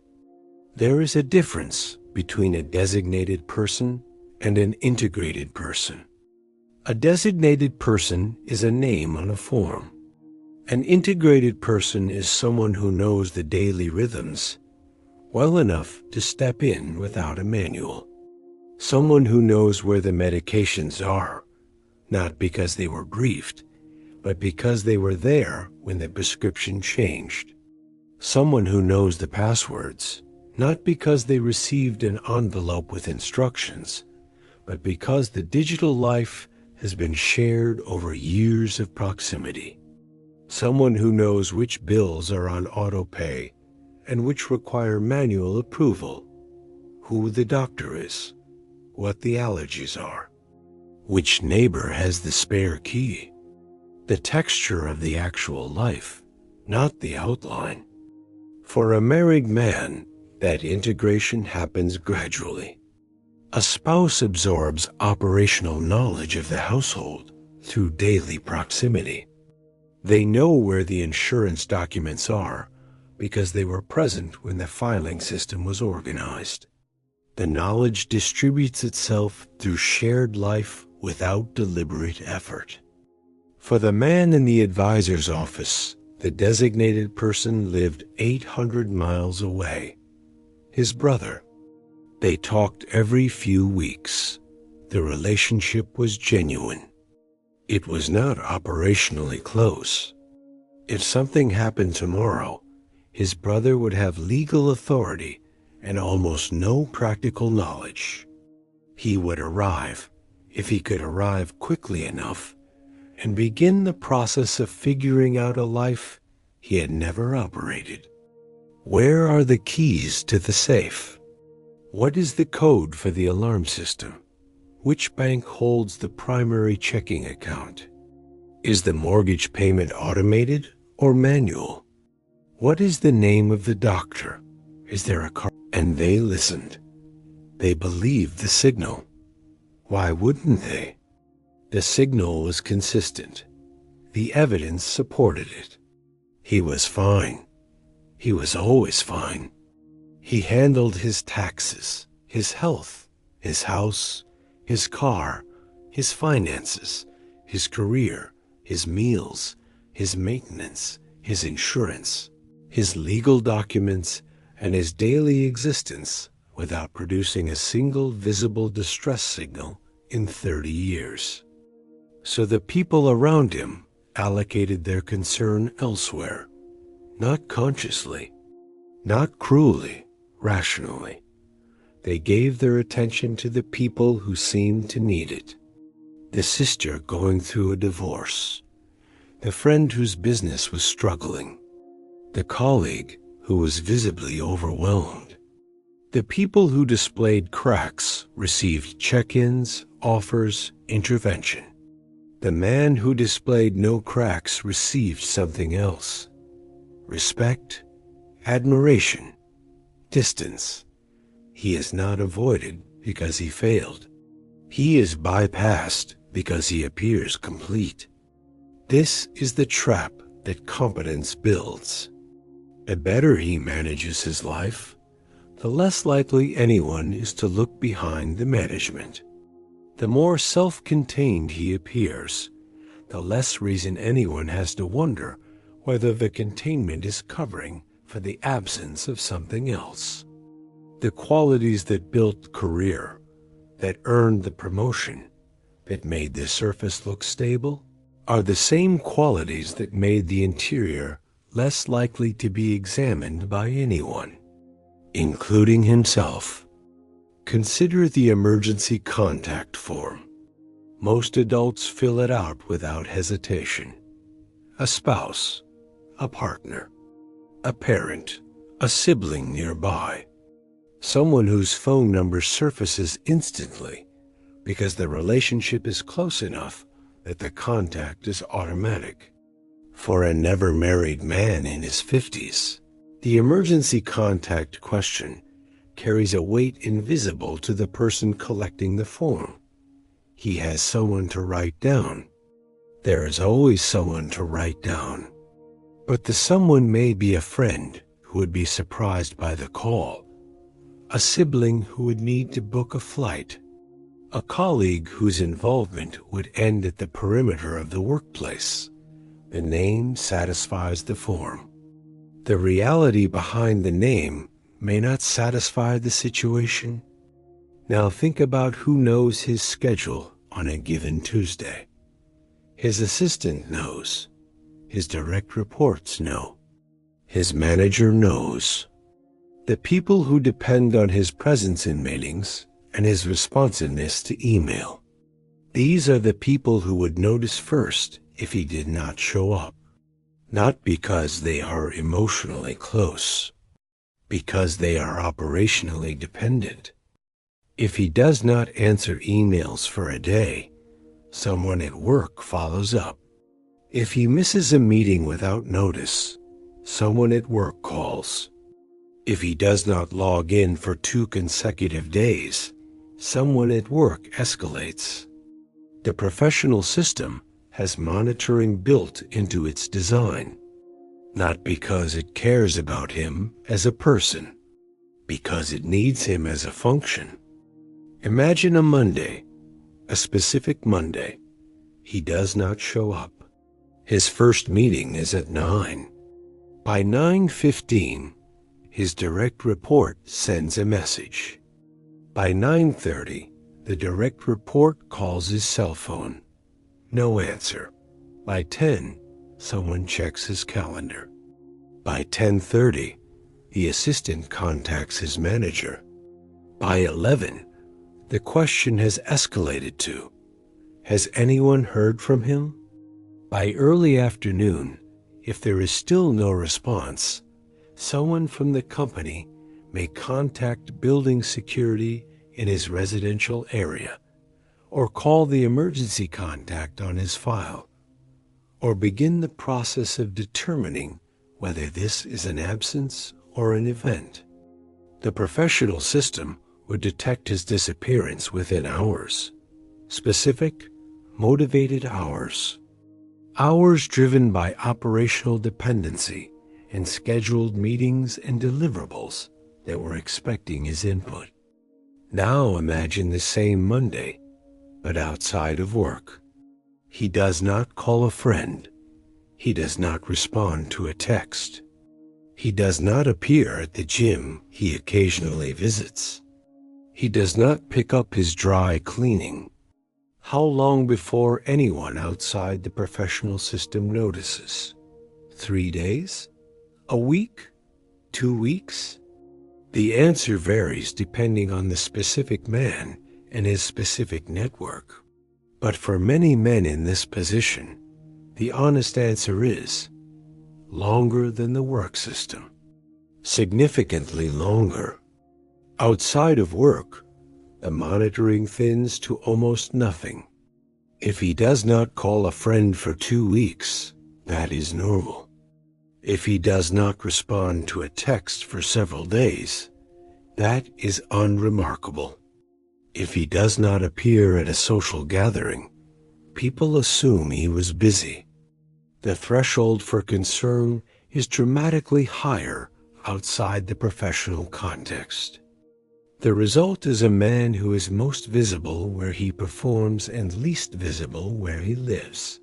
There is a difference between a designated person and an integrated person. A designated person is a name on a form. An integrated person is someone who knows the daily rhythms well enough to step in without a manual. Someone who knows where the medications are, not because they were briefed, but because they were there when the prescription changed. Someone who knows the passwords, not because they received an envelope with instructions, but because the digital life has been shared over years of proximity. Someone who knows which bills are on autopay and which require manual approval, who the doctor is, what the allergies are, which neighbor has the spare key. The texture of the actual life, not the outline. For a married man, that integration happens gradually. A spouse absorbs operational knowledge of the household through daily proximity. They know where the insurance documents are because they were present when the filing system was organized. The knowledge distributes itself through shared life without deliberate effort. For the man in the advisor's office, the designated person lived 800 miles away. His brother. They talked every few weeks. The relationship was genuine. It was not operationally close. If something happened tomorrow, his brother would have legal authority and almost no practical knowledge. He would arrive, if he could arrive quickly enough, and begin the process of figuring out a life he had never operated. Where are the keys to the safe? What is the code for the alarm system? Which bank holds the primary checking account? Is the mortgage payment automated or manual? What is the name of the doctor? Is there a car? And they listened. They believed the signal. Why wouldn't they? The signal was consistent. The evidence supported it. He was fine. He was always fine. He handled his taxes, his health, his house, his car, his finances, his career, his meals, his maintenance, his insurance, his legal documents, and his daily existence without producing a single visible distress signal in 30 years. So the people around him allocated their concern elsewhere, not consciously, not cruelly, rationally. They gave their attention to the people who seemed to need it. The sister going through a divorce, the friend whose business was struggling, the colleague who was visibly overwhelmed. The people who displayed cracks received check-ins, offers, intervention. The man who displayed no cracks received something else: respect, admiration, distance. He is not avoided because he failed. He is bypassed because he appears complete. This is the trap that competence builds. The better he manages his life, the less likely anyone is to look behind the management. The more self-contained he appears, the less reason anyone has to wonder whether the containment is covering for the absence of something else. The qualities that built career, that earned the promotion, that made the surface look stable, are the same qualities that made the interior less likely to be examined by anyone. including himself. Consider the emergency contact form. Most adults fill it out without hesitation. A spouse, a partner, a parent, a sibling nearby, someone whose phone number surfaces instantly because the relationship is close enough that the contact is automatic. For a never-married man in his 50s, the emergency contact question carries a weight invisible to the person collecting the form. He has someone to write down. There is always someone to write down. But the someone may be a friend who would be surprised by the call, a sibling who would need to book a flight, a colleague whose involvement would end at the perimeter of the workplace. The name satisfies the form. The reality behind the name may not satisfy the situation. Now think about who knows his schedule on a given Tuesday. His assistant knows. His direct reports know. His manager knows. The people who depend on his presence in meetings and his responsiveness to email. These are the people who would notice first if he did not show up. Not because they are emotionally close, because they are operationally dependent. If he does not answer emails for a day, someone at work follows up. If he misses a meeting without notice, someone at work calls. If he does not log in for 2 consecutive days, someone at work escalates. The professional system has monitoring built into its design, not because it cares about him as a person, because it needs him as a function. Imagine a Monday, a specific Monday. He does not show up. His first meeting is at 9. By 9:15, his direct report sends a message. By 9:30, the direct report calls his cell phone. No answer. By 10, someone checks his calendar. By 10:30, the assistant contacts his manager. By 11, the question has escalated to, has anyone heard from him? By early afternoon, if there is still no response, someone from the company may contact building security in his residential area, or call the emergency contact on his file, or begin the process of determining whether this is an absence or an event. The professional system would detect his disappearance within hours. Specific, motivated hours. Hours driven by operational dependency and scheduled meetings and deliverables that were expecting his input. Now imagine the same Monday, but outside of work. He does not call a friend. He does not respond to a text. He does not appear at the gym he occasionally visits. He does not pick up his dry cleaning. How long before anyone outside the professional system notices? 3 days? A week? 2 weeks? The answer varies depending on the specific man and his specific network. But for many men in this position, the honest answer is longer than the work system. Significantly longer. Outside of work, the monitoring thins to almost nothing. If he does not call a friend for 2 weeks, that is normal. If he does not respond to a text for several days, that is unremarkable. If he does not appear at a social gathering, people assume he was busy. The threshold for concern is dramatically higher outside the professional context. The result is a man who is most visible where he performs and least visible where he lives.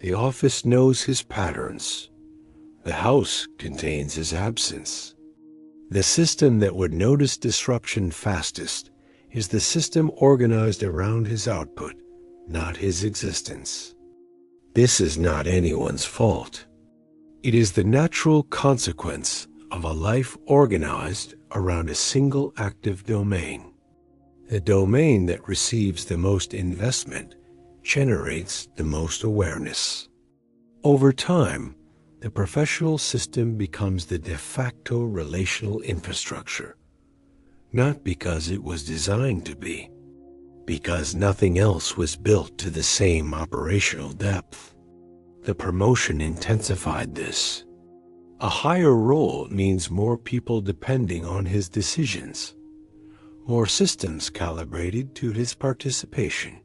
The office knows his patterns. The house contains his absence. The system that would notice disruption fastest is the system organized around his output, not his existence. This is not anyone's fault. It is the natural consequence of a life organized around a single active domain. The domain that receives the most investment generates the most awareness. Over time, the professional system becomes the de facto relational infrastructure, not because it was designed to be, because nothing else was built to the same operational depth. The promotion intensified this. A higher role means more people depending on his decisions, more systems calibrated to his participation.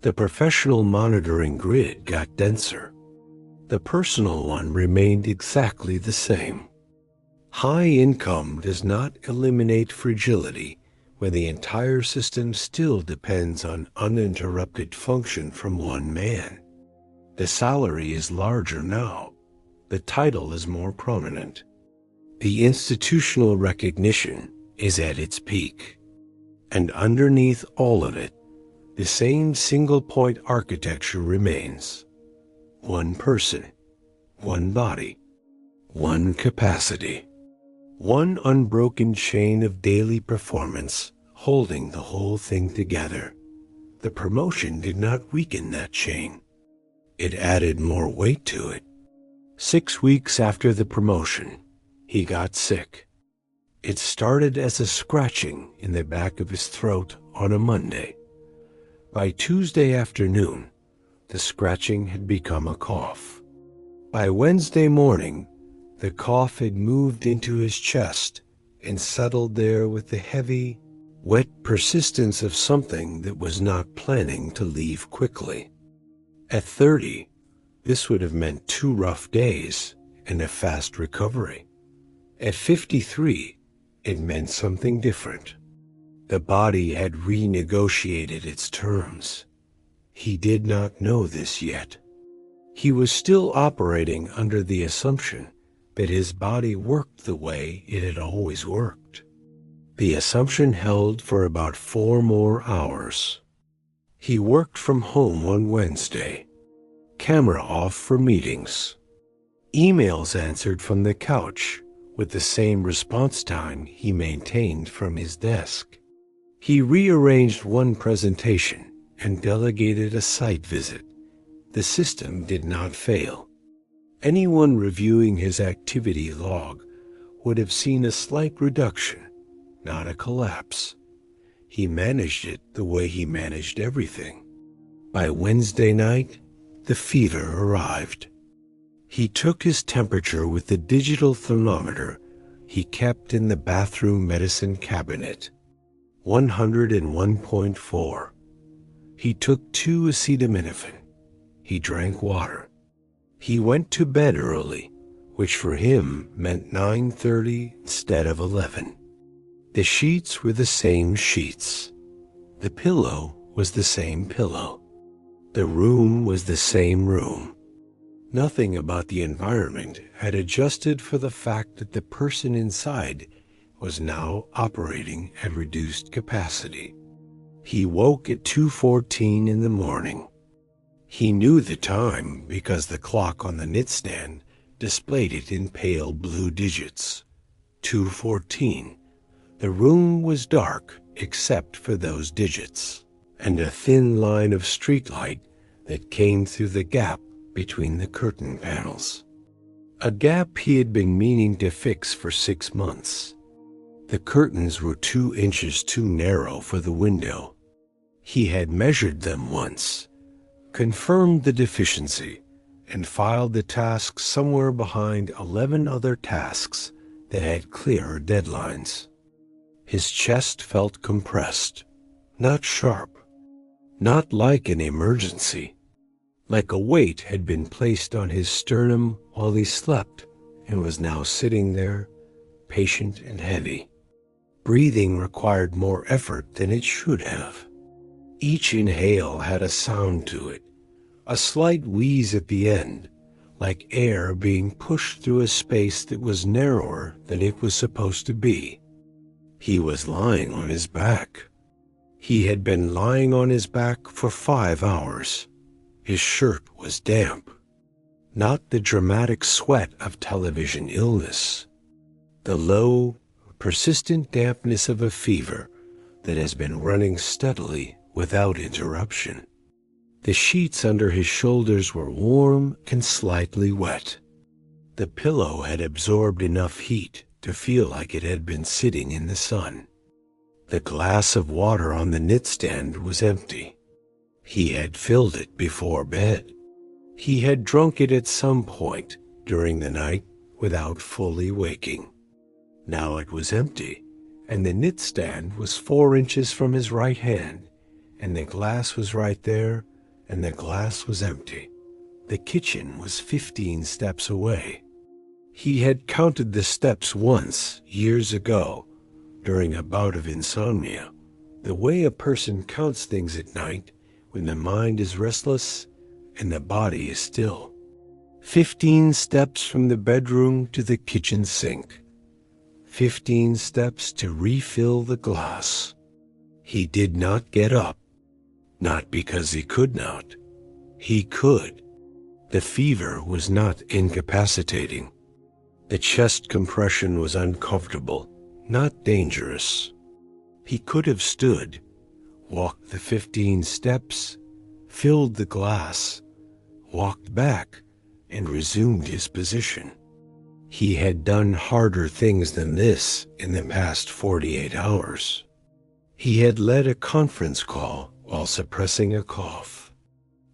The professional monitoring grid got denser. The personal one remained exactly the same. High income does not eliminate fragility when the entire system still depends on uninterrupted function from one man. The salary is larger now. The title is more prominent. The institutional recognition is at its peak. And underneath all of it, the same single-point architecture remains. One person, one body, one capacity. One unbroken chain of daily performance holding the whole thing together. The promotion did not weaken that chain. It added more weight to it. 6 weeks after the promotion, he got sick. It started as a scratching in the back of his throat on a Monday. By Tuesday afternoon, the scratching had become a cough. By Wednesday morning, the cough had moved into his chest and settled there with the heavy, wet persistence of something that was not planning to leave quickly. At 30, this would have meant 2 rough days and a fast recovery. At 53, it meant something different. The body had renegotiated its terms. He did not know this yet. He was still operating under the assumption that his body worked the way it had always worked. The assumption held for about 4 more hours. He worked from home on Wednesday. Camera off for meetings. Emails answered from the couch with the same response time he maintained from his desk. He rearranged one presentation and delegated a site visit. The system did not fail. Anyone reviewing his activity log would have seen a slight reduction, not a collapse. He managed it the way he managed everything. By Wednesday night, the fever arrived. He took his temperature with the digital thermometer he kept in the bathroom medicine cabinet. 101.4. He took 2 acetaminophen. He drank water. He went to bed early, which for him meant 9:30 instead of 11. The sheets were the same sheets. The pillow was the same pillow. The room was the same room. Nothing about the environment had adjusted for the fact that the person inside was now operating at reduced capacity. He woke at 2:14 in the morning. He knew the time because the clock on the nightstand displayed it in pale blue digits. 2:14. The room was dark except for those digits, and a thin line of streetlight that came through the gap between the curtain panels. A gap he had been meaning to fix for 6 months. The curtains were 2 inches too narrow for the window. He had measured them once, confirmed the deficiency, and filed the task somewhere behind 11 other tasks that had clearer deadlines. His chest felt compressed, not sharp, not like an emergency, like a weight had been placed on his sternum while he slept and was now sitting there, patient and heavy. Breathing required more effort than it should have. Each inhale had a sound to it, a slight wheeze at the end, like air being pushed through a space that was narrower than it was supposed to be. He was lying on his back. He had been lying on his back for 5 hours. His shirt was damp. Not the dramatic sweat of television illness. The low, persistent dampness of a fever that has been running steadily without interruption. The sheets under his shoulders were warm and slightly wet. The pillow had absorbed enough heat to feel like it had been sitting in the sun. The glass of water on the knitstand was empty. He had filled it before bed. He had drunk it at some point during the night without fully waking. Now it was empty, and the knitstand was 4 inches from his right hand, and the glass was right there, and the glass was empty. The kitchen was 15 steps away. He had counted the steps once, years ago, during a bout of insomnia, the way a person counts things at night when the mind is restless and the body is still. 15 steps from the bedroom to the kitchen sink. 15 steps to refill the glass. He did not get up, not because he could not. He could. The fever was not incapacitating. The chest compression was uncomfortable, not dangerous. He could have stood, walked the 15 steps, filled the glass, walked back, and resumed his position. He had done harder things than this in the past 48 hours. He had led a conference call while suppressing a cough.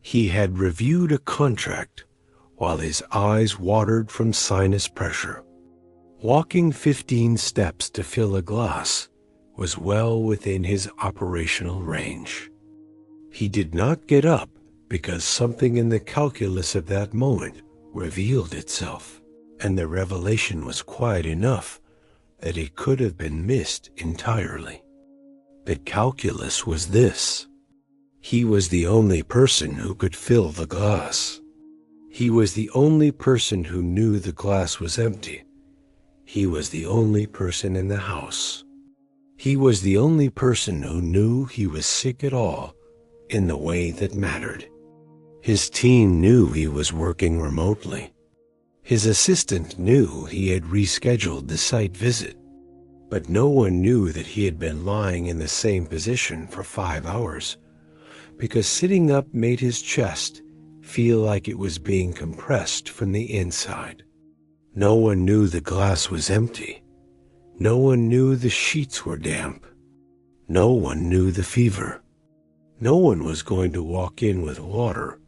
He had reviewed a contract while his eyes watered from sinus pressure. Walking 15 steps to fill a glass was well within his operational range. He did not get up because something in the calculus of that moment revealed itself, and the revelation was quiet enough that it could have been missed entirely. The calculus was this: he was the only person who could fill the glass. He was the only person who knew the glass was empty. He was the only person in the house. He was the only person who knew he was sick at all in the way that mattered. His team knew he was working remotely. His assistant knew he had rescheduled the site visit, but no one knew that he had been lying in the same position for 5 hours, because sitting up made his chest feel like it was being compressed from the inside. No one knew the glass was empty. No one knew the sheets were damp. No one knew the fever. No one was going to walk in with water,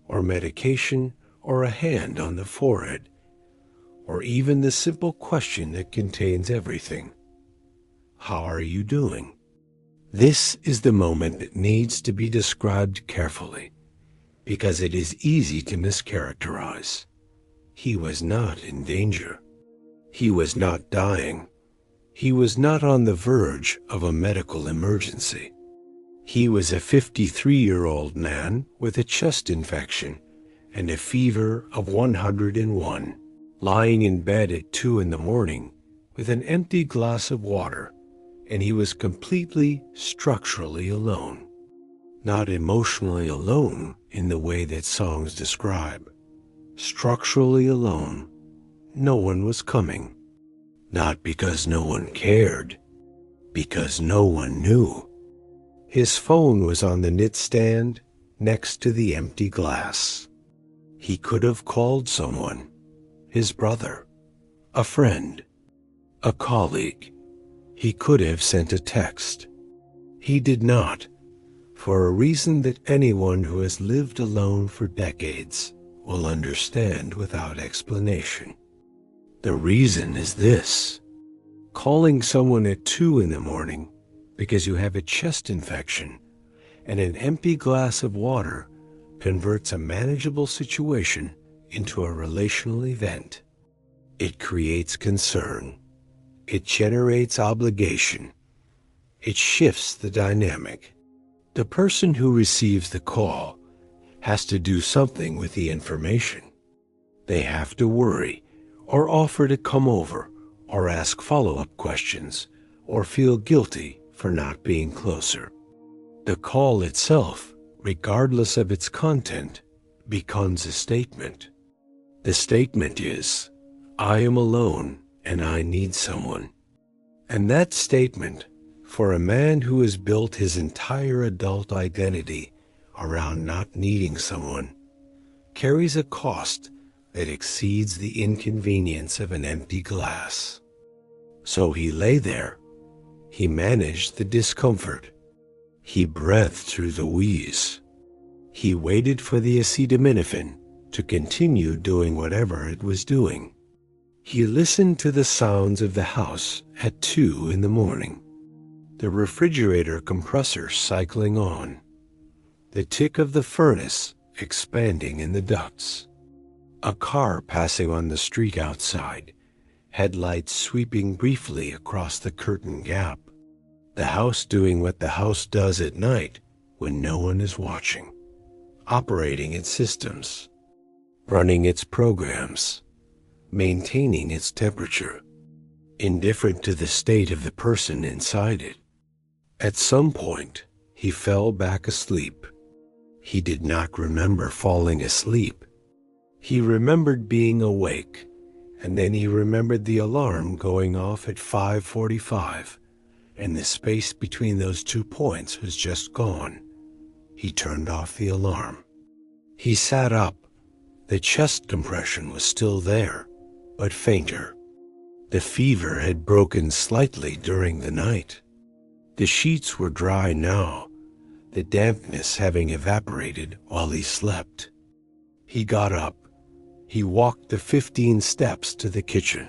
or medication, or a hand on the forehead, or even the simple question that contains everything. How are you doing? This is the moment that needs to be described carefully, because it is easy to mischaracterize. He was not in danger. He was not dying. He was not on the verge of a medical emergency. He was a 53-year-old man with a chest infection and a fever of 101, lying in bed at 2 in the morning with an empty glass of water, and he was completely structurally alone. Not emotionally alone in the way that songs describe. Structurally alone. No one was coming. Not because no one cared, because no one knew. His phone was on the knitstand next to the empty glass. He could have called someone, his brother, a friend, a colleague. He could have sent a text. He did not, for a reason that anyone who has lived alone for decades will understand without explanation. The reason is this: calling someone at 2 in the morning because you have a chest infection and an empty glass of water converts a manageable situation into a relational event. It creates concern. It generates obligation. It shifts the dynamic. The person who receives the call has to do something with the information. They have to worry, or offer to come over, or ask follow-up questions, or feel guilty for not being closer. The call itself, regardless of its content, becomes a statement. The statement is, I am alone and I need someone. And that statement, for a man who has built his entire adult identity around not needing someone, carries a cost that exceeds the inconvenience of an empty glass. So he lay there. He managed the discomfort. He breathed through the wheeze. He waited for the acetaminophen to continue doing whatever it was doing. He listened to the sounds of the house at 2 in the morning. The refrigerator compressor cycling on. The tick of the furnace expanding in the ducts. A car passing on the street outside, headlights sweeping briefly across the curtain gap. The house doing what the house does at night when no one is watching. Operating its systems. Running its programs. Maintaining its temperature. Indifferent to the state of the person inside it. At some point, he fell back asleep. He did not remember falling asleep. He remembered being awake, and then he remembered the alarm going off at 5:45, and the space between those 2 points was just gone. He turned off the alarm. He sat up. The chest compression was still there, but fainter. The fever had broken slightly during the night. The sheets were dry now, the dampness having evaporated while he slept. He got up. He walked the 15 steps to the kitchen.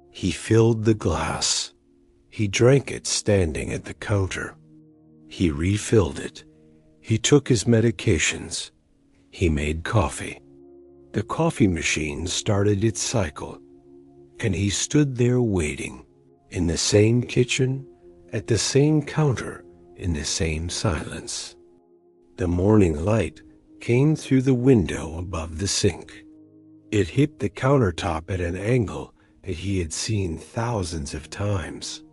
He filled the glass. He drank it standing at the counter. He refilled it. He took his medications. He made coffee. The coffee machine started its cycle, and he stood there waiting, in the same kitchen, at the same counter, in the same silence. The morning light came through the window above the sink. It hit the countertop at an angle that he had seen thousands of times.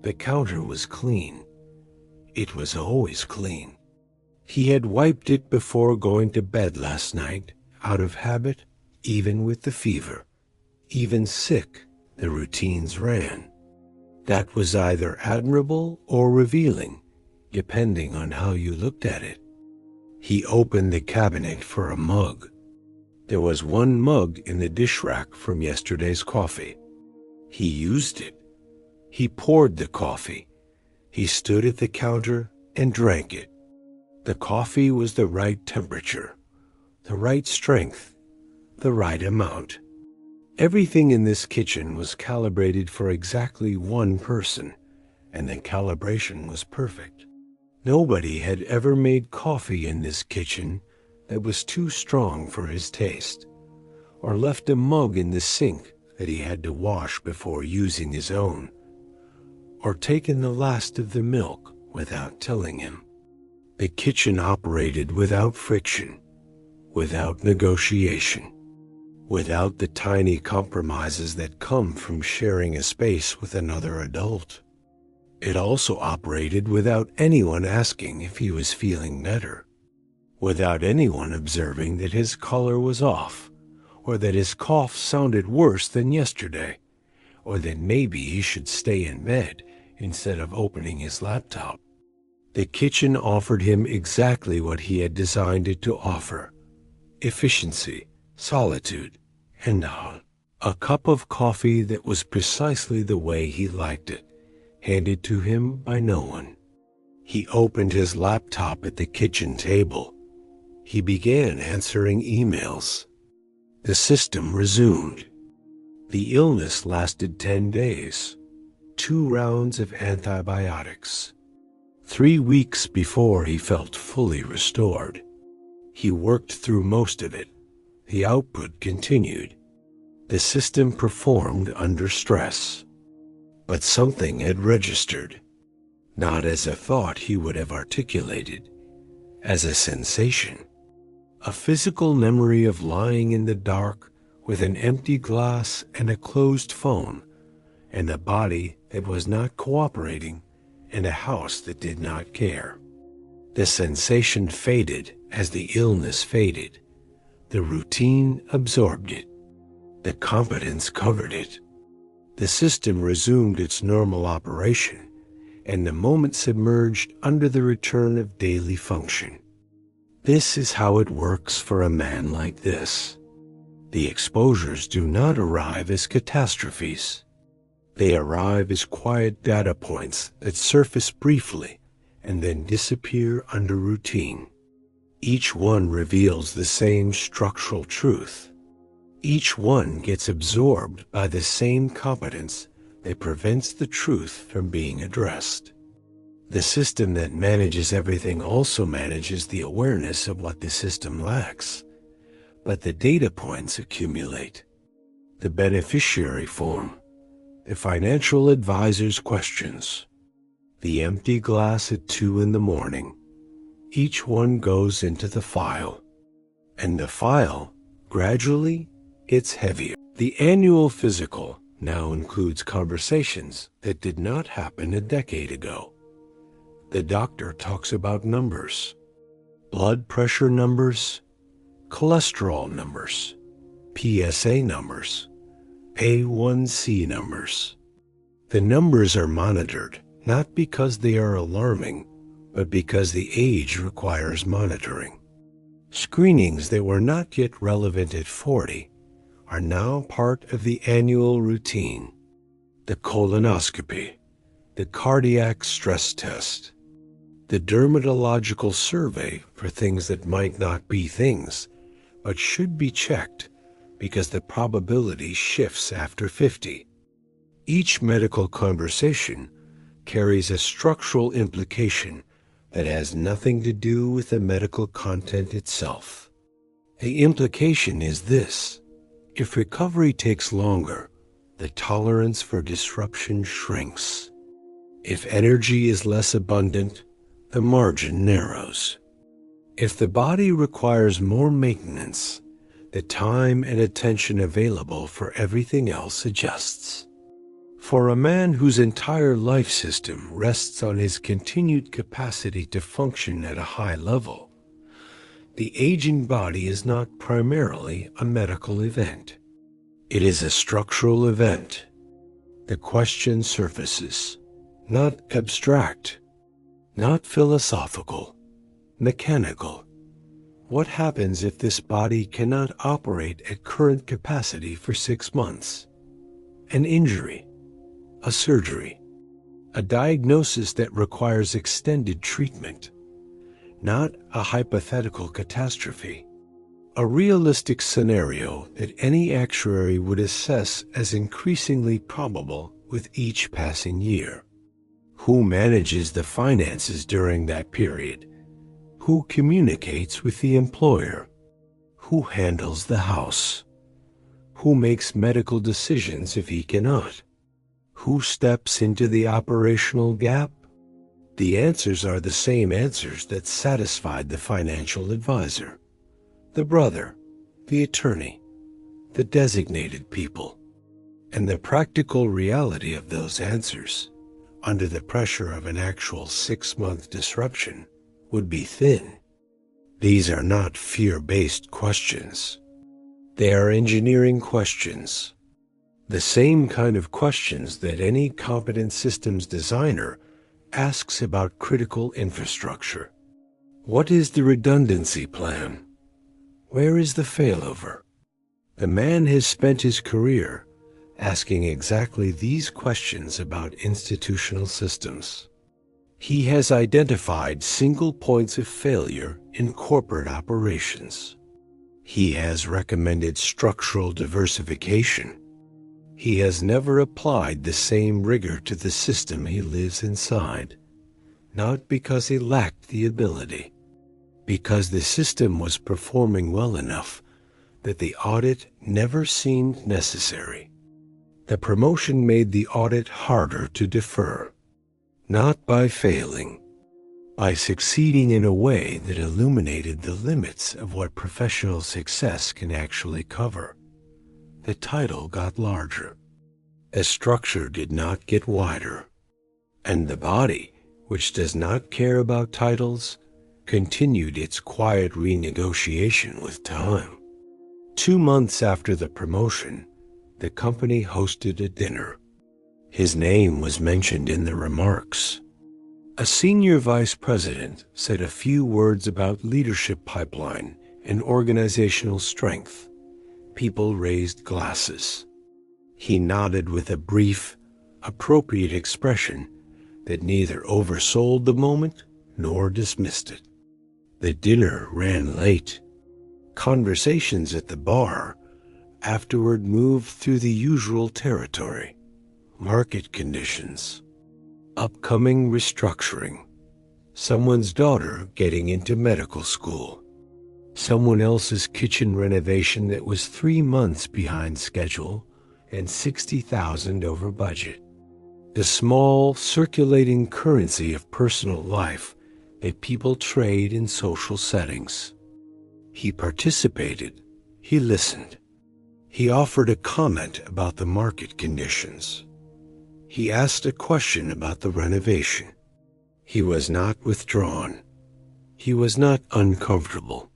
The counter was clean. It was always clean. He had wiped it before going to bed last night, out of habit, even with the fever. Even sick, the routines ran. That was either admirable or revealing, depending on how you looked at it. He opened the cabinet for a mug. There was one mug in the dish rack from yesterday's coffee. He used it. He poured the coffee. He stood at the counter and drank it. The coffee was the right temperature, the right strength, the right amount. Everything in this kitchen was calibrated for exactly one person, and the calibration was perfect. Nobody had ever made coffee in this kitchen that was too strong for his taste, or left a mug in the sink that he had to wash before using his own, or taken the last of the milk without telling him. The kitchen operated without friction, without negotiation, without the tiny compromises that come from sharing a space with another adult. It also operated without anyone asking if he was feeling better, without anyone observing that his color was off, or that his cough sounded worse than yesterday, or that maybe he should stay in bed instead of opening his laptop. The kitchen offered him exactly what he had designed it to offer: efficiency, solitude, and a cup of coffee that was precisely the way he liked it, handed to him by no one. He opened his laptop at the kitchen table. He began answering emails. The system resumed. The illness lasted 10 days, 2 rounds of antibiotics. 3 weeks before he felt fully restored. He worked through most of it. The output continued. The system performed under stress. But something had registered, not as a thought he would have articulated, as a sensation. A physical memory of lying in the dark with an empty glass and a closed phone, and a body that was not cooperating, and a house that did not care. The sensation faded as the illness faded. The routine absorbed it. The competence covered it. The system resumed its normal operation, and the moment submerged under the return of daily function. This is how it works for a man like this. The exposures do not arrive as catastrophes. They arrive as quiet data points that surface briefly and then disappear under routine. Each one reveals the same structural truth. Each one gets absorbed by the same competence that prevents the truth from being addressed. The system that manages everything also manages the awareness of what the system lacks, but the data points accumulate. The beneficiary form, the financial advisor's questions, the empty glass at 2 in the morning. Each one goes into the file, and the file gradually gets heavier. The annual physical now includes conversations that did not happen a decade ago. The doctor talks about numbers, blood pressure numbers, cholesterol numbers, PSA numbers, A1C numbers. The numbers are monitored not because they are alarming, but because the age requires monitoring. Screenings that were not yet relevant at 40 are now part of the annual routine. The colonoscopy, the cardiac stress test, the dermatological survey for things that might not be things, but should be checked because the probability shifts after 50. Each medical conversation carries a structural implication that has nothing to do with the medical content itself. The implication is this: if recovery takes longer, the tolerance for disruption shrinks. If energy is less abundant, the margin narrows. If the body requires more maintenance, the time and attention available for everything else adjusts. For a man whose entire life system rests on his continued capacity to function at a high level, the aging body is not primarily a medical event. It is a structural event. The question surfaces, not abstract, not philosophical, mechanical. What happens if this body cannot operate at current capacity for 6 months? An injury, a surgery, a diagnosis that requires extended treatment, not a hypothetical catastrophe, a realistic scenario that any actuary would assess as increasingly probable with each passing year. Who manages the finances during that period? Who communicates with the employer? Who handles the house? Who makes medical decisions if he cannot? Who steps into the operational gap? The answers are the same answers that satisfied the financial advisor, the brother, the attorney, the designated people. And the practical reality of those answers, under the pressure of an actual 6-month disruption, would be thin. These are not fear-based questions. They are engineering questions. The same kind of questions that any competent systems designer asks about critical infrastructure. What is the redundancy plan? Where is the failover? The man has spent his career asking exactly these questions about institutional systems. He has identified single points of failure in corporate operations. He has recommended structural diversification. He has never applied the same rigor to the system he lives inside, not because he lacked the ability, because the system was performing well enough that the audit never seemed necessary. The promotion made the audit harder to defer, not by failing, by succeeding in a way that illuminated the limits of what professional success can actually cover. The title got larger. A structure did not get wider. And the body, which does not care about titles, continued its quiet renegotiation with time. 2 months after the promotion, the company hosted a dinner. His name was mentioned in the remarks. A senior vice president said a few words about leadership pipeline and organizational strength. People raised glasses. He nodded with a brief, appropriate expression that neither oversold the moment nor dismissed it. The dinner ran late. Conversations at the bar afterward moved through the usual territory: market conditions, upcoming restructuring, someone's daughter getting into medical school, someone else's kitchen renovation that was 3 months behind schedule and $60,000 over budget. The small circulating currency of personal life that people trade in social settings. He participated. He listened. He offered a comment about the market conditions. He asked a question about the renovation. He was not withdrawn. He was not uncomfortable.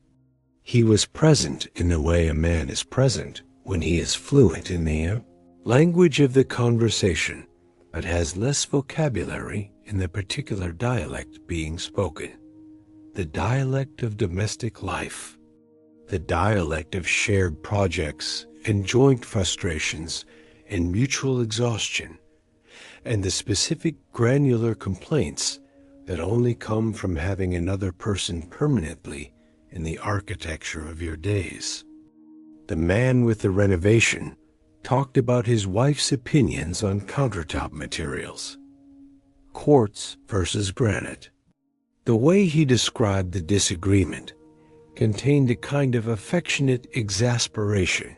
He was present in the way a man is present when he is fluent in the language of the conversation, but has less vocabulary in the particular dialect being spoken. The dialect of domestic life. The dialect of shared projects and joint frustrations and mutual exhaustion, and the specific granular complaints that only come from having another person permanently in the architecture of your days. The man with the renovation talked about his wife's opinions on countertop materials, quartz versus granite. The way he described the disagreement contained a kind of affectionate exasperation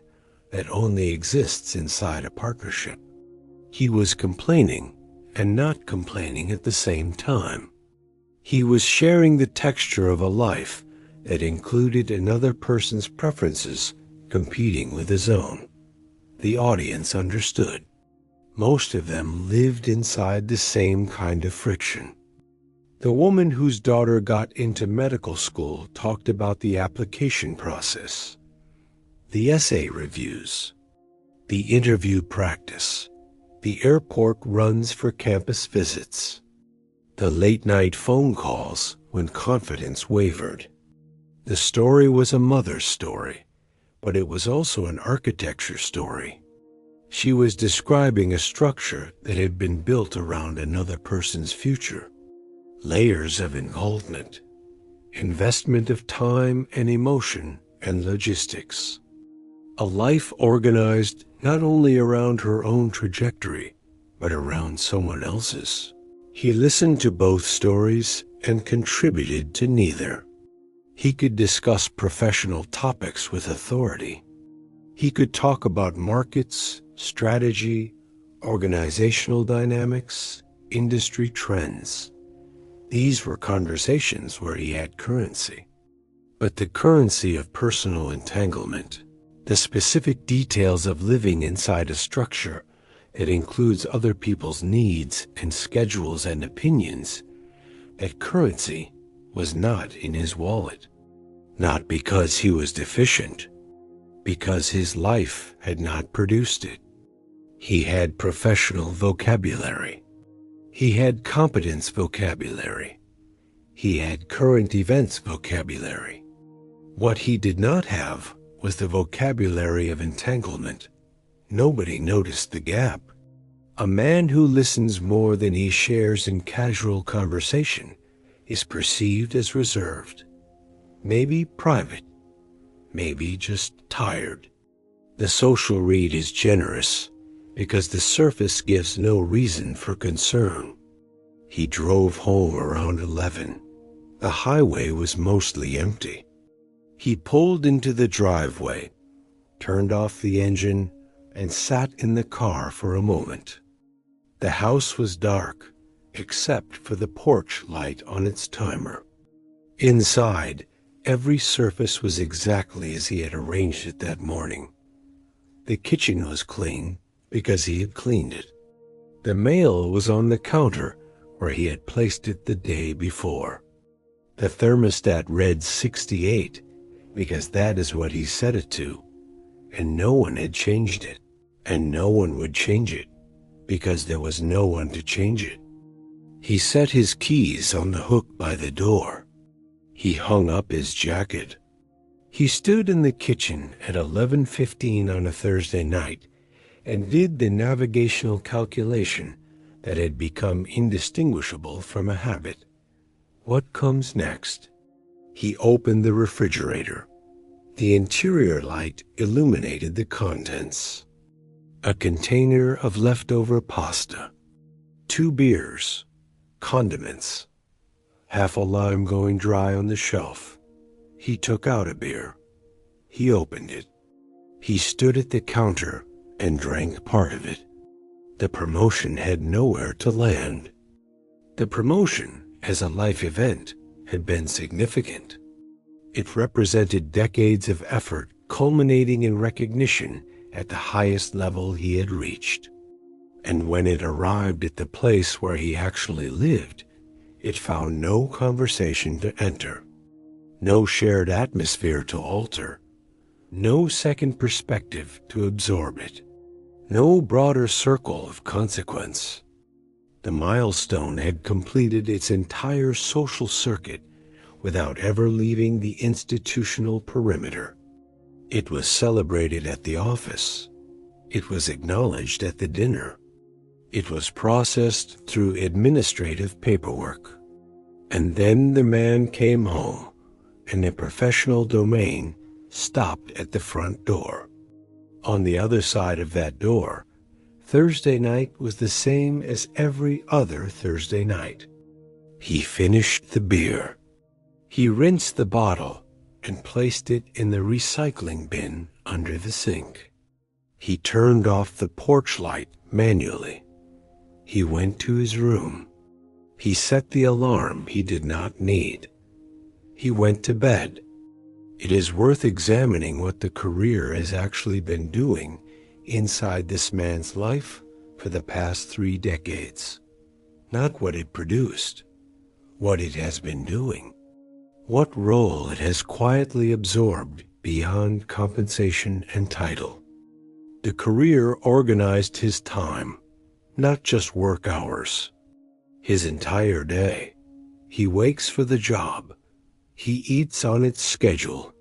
that only exists inside a partnership. He was complaining and not complaining at the same time. He was sharing the texture of a life that included another person's preferences competing with his own. The audience understood. Most of them lived inside the same kind of friction. The woman whose daughter got into medical school talked about the application process, the essay reviews, the interview practice, the airport runs for campus visits, the late-night phone calls when confidence wavered. The story was a mother's story, but it was also an architecture story. She was describing a structure that had been built around another person's future. Layers of involvement, investment of time and emotion and logistics. A life organized not only around her own trajectory, but around someone else's. He listened to both stories and contributed to neither. He could discuss professional topics with authority. He could talk about markets, strategy, organizational dynamics, industry trends. These were conversations where he had currency. But the currency of personal entanglement, the specific details of living inside a structure that includes other people's needs and schedules and opinions, that currency was not in his wallet. Not because he was deficient, because his life had not produced it. He had professional vocabulary. He had competence vocabulary. He had current events vocabulary. What he did not have was the vocabulary of entanglement. Nobody noticed the gap. A man who listens more than he shares in casual conversation is perceived as reserved, maybe private, maybe just tired. The social read is generous because the surface gives no reason for concern. He drove home around 11. The highway was mostly empty. He pulled into the driveway, turned off the engine, and sat in the car for a moment. The house was dark, except for the porch light on its timer. Inside, every surface was exactly as he had arranged it that morning. The kitchen was clean because he had cleaned it. The mail was on the counter where he had placed it the day before. The thermostat read 68 because that is what he set it to, and no one had changed it, and no one would change it because there was no one to change it. He set his keys on the hook by the door. He hung up his jacket. He stood in the kitchen at 11:15 on a Thursday night and did the navigational calculation that had become indistinguishable from a habit. What comes next? He opened the refrigerator. The interior light illuminated the contents. A container of leftover pasta, 2 beers, condiments, half a lime going dry on the shelf. He took out a beer. He opened it. He stood at the counter and drank part of it. The promotion had nowhere to land. The promotion, as a life event, had been significant. It represented decades of effort culminating in recognition at the highest level he had reached. And when it arrived at the place where he actually lived, it found no conversation to enter, no shared atmosphere to alter, no second perspective to absorb it, no broader circle of consequence. The milestone had completed its entire social circuit without ever leaving the institutional perimeter. It was celebrated at the office. It was acknowledged at the dinner. It was processed through administrative paperwork. And then the man came home, and the professional domain stopped at the front door. On the other side of that door, Thursday night was the same as every other Thursday night. He finished the beer. He rinsed the bottle and placed it in the recycling bin under the sink. He turned off the porch light manually. He went to his room. He set the alarm he did not need. He went to bed. It is worth examining what the career has actually been doing inside this man's life for the past 3 decades. Not what it produced, what it has been doing. What role it has quietly absorbed beyond compensation and title. The career organized his time, not just work hours. His entire day. He wakes for the job. He eats on its schedule.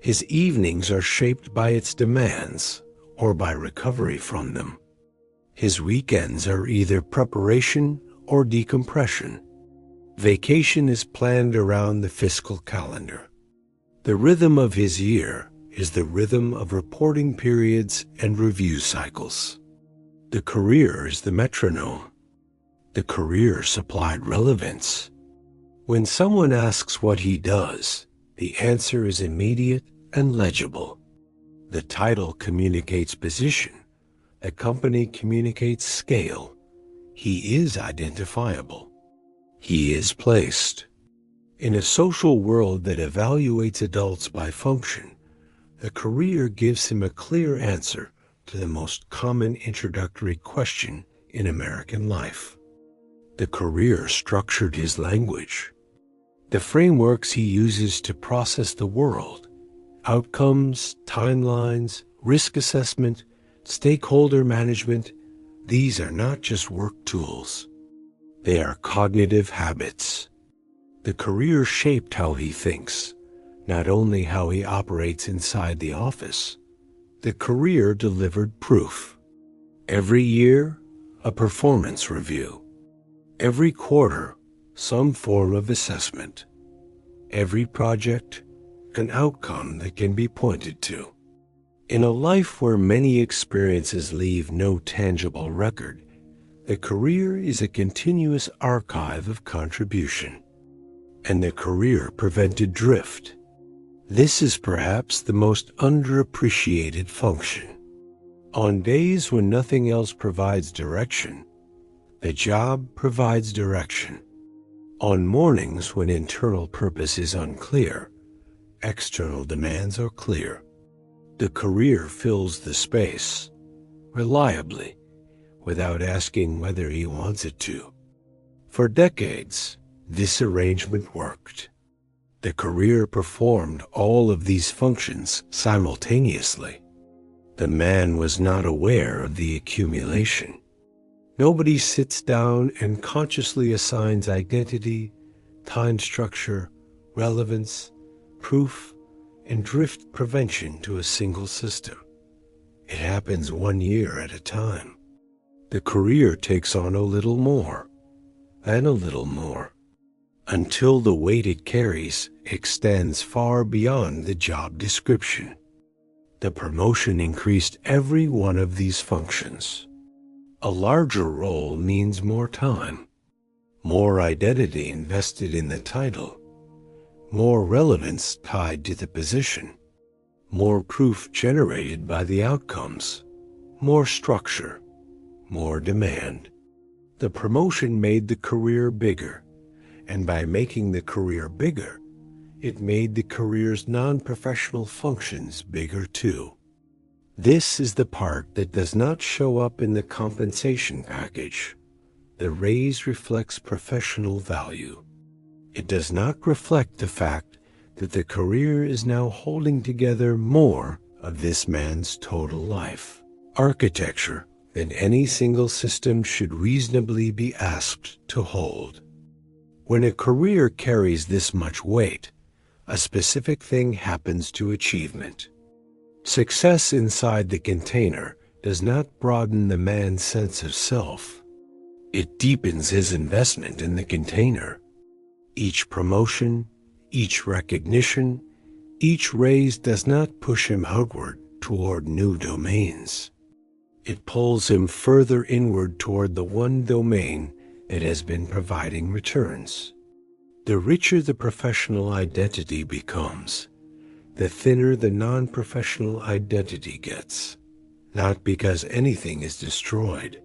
His evenings are shaped by its demands or by recovery from them. His weekends are either preparation or decompression. Vacation is planned around the fiscal calendar. The rhythm of his year is the rhythm of reporting periods and review cycles. The career is the metronome. The career supplied relevance. When someone asks what he does, the answer is immediate and legible. The title communicates position. The company communicates scale. He is identifiable. He is placed. In a social world that evaluates adults by function, the career gives him a clear answer to the most common introductory question in American life. The career structured his language. The frameworks he uses to process the world, outcomes, timelines, risk assessment, stakeholder management, these are not just work tools. They are cognitive habits. The career shaped how he thinks, not only how he operates inside the office. The career delivered proof. Every year, a performance review. Every quarter, some form of assessment. Every project, an outcome that can be pointed to. In a life where many experiences leave no tangible record, the career is a continuous archive of contribution. And the career prevented drift. This is perhaps the most underappreciated function. On days when nothing else provides direction, the job provides direction. On mornings when internal purpose is unclear, external demands are clear. The career fills the space, reliably, without asking whether he wants it to. For decades, this arrangement worked. The career performed all of these functions simultaneously. The man was not aware of the accumulation. Nobody sits down and consciously assigns identity, time structure, relevance, proof, and drift prevention to a single system. It happens 1 year at a time. The career takes on a little more, and a little more, until the weight it carries extends far beyond the job description. The promotion increased every one of these functions. A larger role means more time, more identity invested in the title, more relevance tied to the position, more proof generated by the outcomes, more structure, more demand. The promotion made the career bigger, and by making the career bigger, it made the career's non-professional functions bigger too. This is the part that does not show up in the compensation package. The raise reflects professional value. It does not reflect the fact that the career is now holding together more of this man's total life architecture than any single system should reasonably be asked to hold. When a career carries this much weight, a specific thing happens to achievement. Success inside the container does not broaden the man's sense of self. It deepens his investment in the container. Each promotion, each recognition, each raise does not push him outward toward new domains. It pulls him further inward toward the one domain that has been providing returns. The richer the professional identity becomes, the thinner the non-professional identity gets, not because anything is destroyed,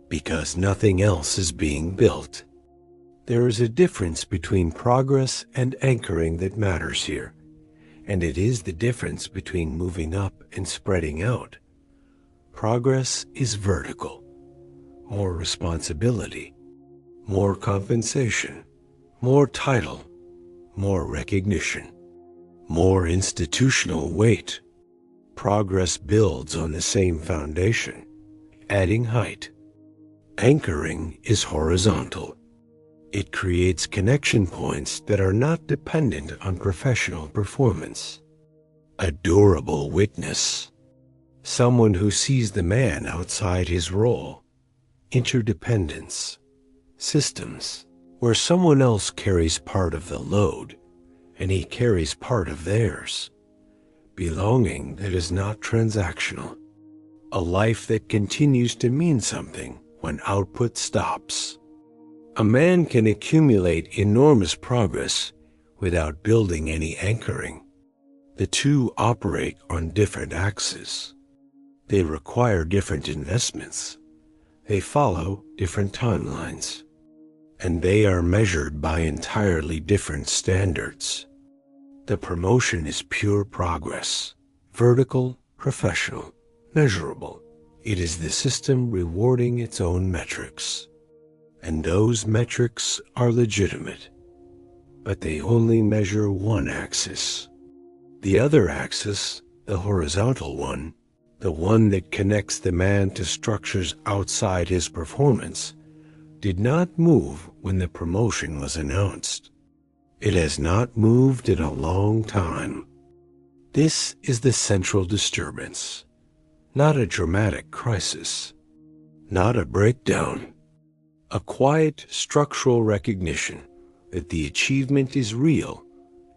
because nothing else is being built. There is a difference between progress and anchoring that matters here, and it is the difference between moving up and spreading out. Progress is vertical, more responsibility, more compensation, more title, more recognition, more institutional weight. Progress builds on the same foundation, adding height. Anchoring is horizontal. It creates connection points that are not dependent on professional performance. A durable witness. Someone who sees the man outside his role. Interdependence. Systems, where someone else carries part of the load, and he carries part of theirs. Belonging that is not transactional. A life that continues to mean something when output stops. A man can accumulate enormous progress without building any anchoring. The two operate on different axes. They require different investments. They follow different timelines. And they are measured by entirely different standards. The promotion is pure progress, vertical, professional, measurable. It is the system rewarding its own metrics. And those metrics are legitimate, but they only measure one axis. The other axis, the horizontal one, the one that connects the man to structures outside his performance, did not move when the promotion was announced. It has not moved in a long time. This is the central disturbance, not a dramatic crisis, not a breakdown. A quiet structural recognition that the achievement is real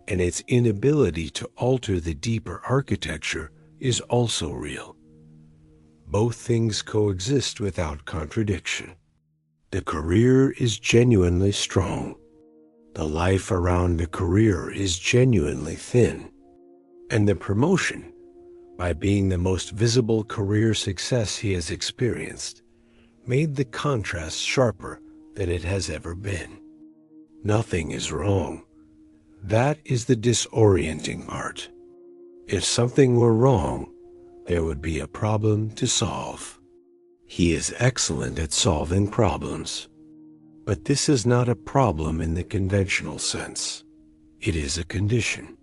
and its inability to alter the deeper architecture is also real. Both things coexist without contradiction. The career is genuinely strong. The life around the career is genuinely thin. And the promotion, by being the most visible career success he has experienced, made the contrast sharper than it has ever been. Nothing is wrong. That is the disorienting part. If something were wrong, there would be a problem to solve. He is excellent at solving problems. But this is not a problem in the conventional sense. It is a condition.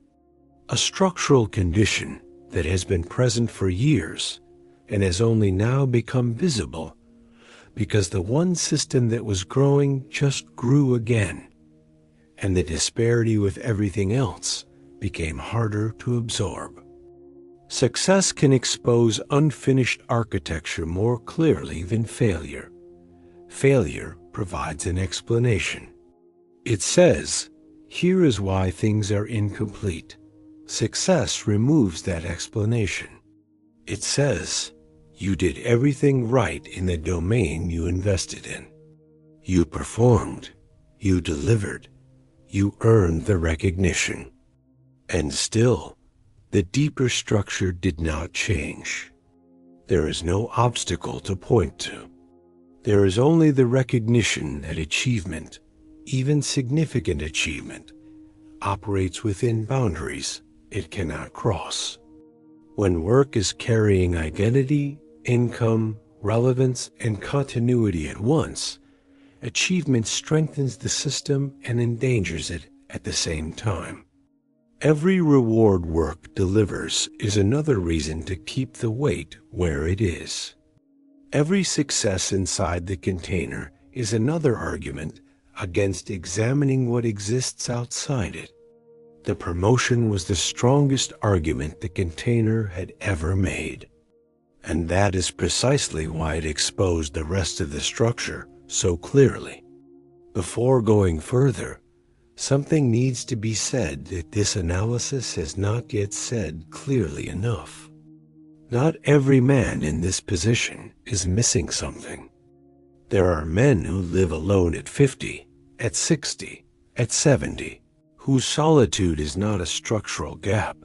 A structural condition that has been present for years and has only now become visible because the one system that was growing just grew again, and the disparity with everything else became harder to absorb. Success can expose unfinished architecture more clearly than failure. Failure provides an explanation. It says, "Here is why things are incomplete." Success removes that explanation. It says, "You did everything right in the domain you invested in. You performed, you delivered, you earned the recognition." And still, the deeper structure did not change. There is no obstacle to point to. There is only the recognition that achievement, even significant achievement, operates within boundaries it cannot cross. When work is carrying identity, income, relevance, and continuity at once, achievement strengthens the system and endangers it at the same time. Every reward work delivers is another reason to keep the weight where it is. Every success inside the container is another argument against examining what exists outside it. The promotion was the strongest argument the container had ever made. And that is precisely why it exposed the rest of the structure so clearly. Before going further, something needs to be said that this analysis has not yet said clearly enough. Not every man in this position is missing something. There are men who live alone at 50, at 60, at 70, whose solitude is not a structural gap,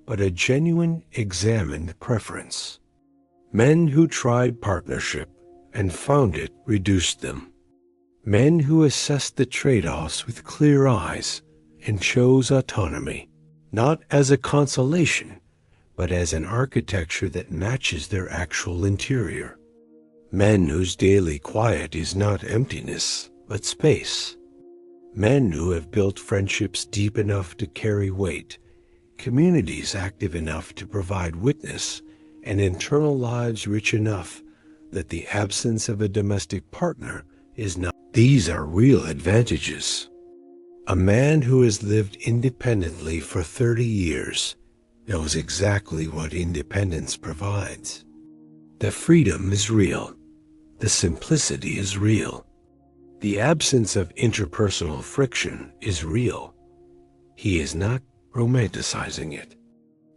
but a genuine, examined preference. Men who tried partnership and found it reduced them. Men who assessed the trade-offs with clear eyes and chose autonomy, not as a consolation, but as an architecture that matches their actual interior. Men whose daily quiet is not emptiness, but space. Men who have built friendships deep enough to carry weight, communities active enough to provide witness, and internal lives rich enough that the absence of a domestic partner is not. These are real advantages. A man who has lived independently for 30 years knows exactly what independence provides. The freedom is real. The simplicity is real. The absence of interpersonal friction is real. He is not romanticizing it.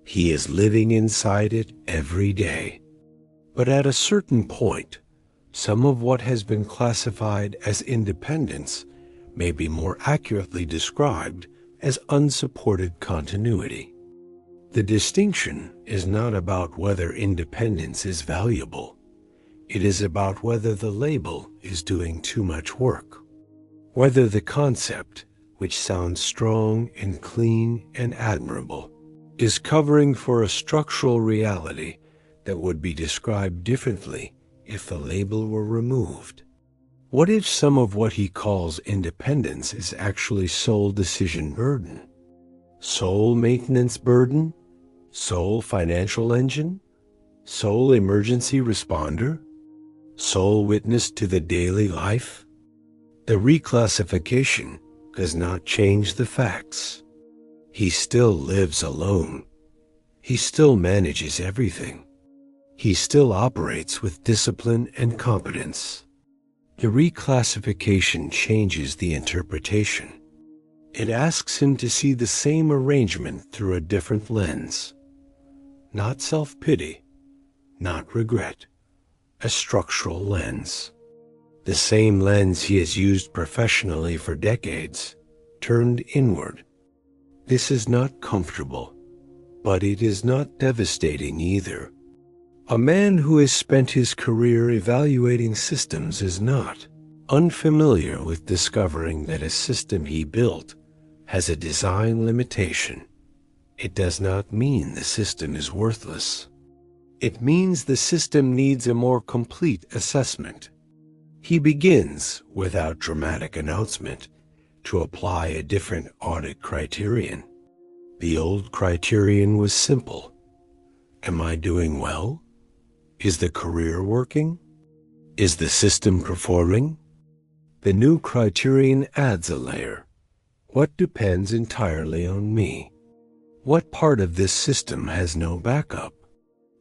He is living inside it every day. But at a certain point, some of what has been classified as independence may be more accurately described as unsupported continuity. The distinction is not about whether independence is valuable. It is about whether the label is doing too much work. Whether the concept, which sounds strong and clean and admirable, is covering for a structural reality that would be described differently if the label were removed. What if some of what he calls independence is actually sole decision burden? Sole maintenance burden? Sole financial engine? Sole emergency responder? Sole witness to the daily life? The reclassification does not change the facts. He still lives alone. He still manages everything. He still operates with discipline and competence. The reclassification changes the interpretation. It asks him to see the same arrangement through a different lens. Not self-pity, not regret, a structural lens. The same lens he has used professionally for decades, turned inward. This is not comfortable, but it is not devastating either. A man who has spent his career evaluating systems is not unfamiliar with discovering that a system he built has a design limitation. It does not mean the system is worthless. It means the system needs a more complete assessment. He begins, without dramatic announcement, to apply a different audit criterion. The old criterion was simple. Am I doing well? Is the career working? Is the system performing? The new criterion adds a layer. What depends entirely on me? What part of this system has no backup?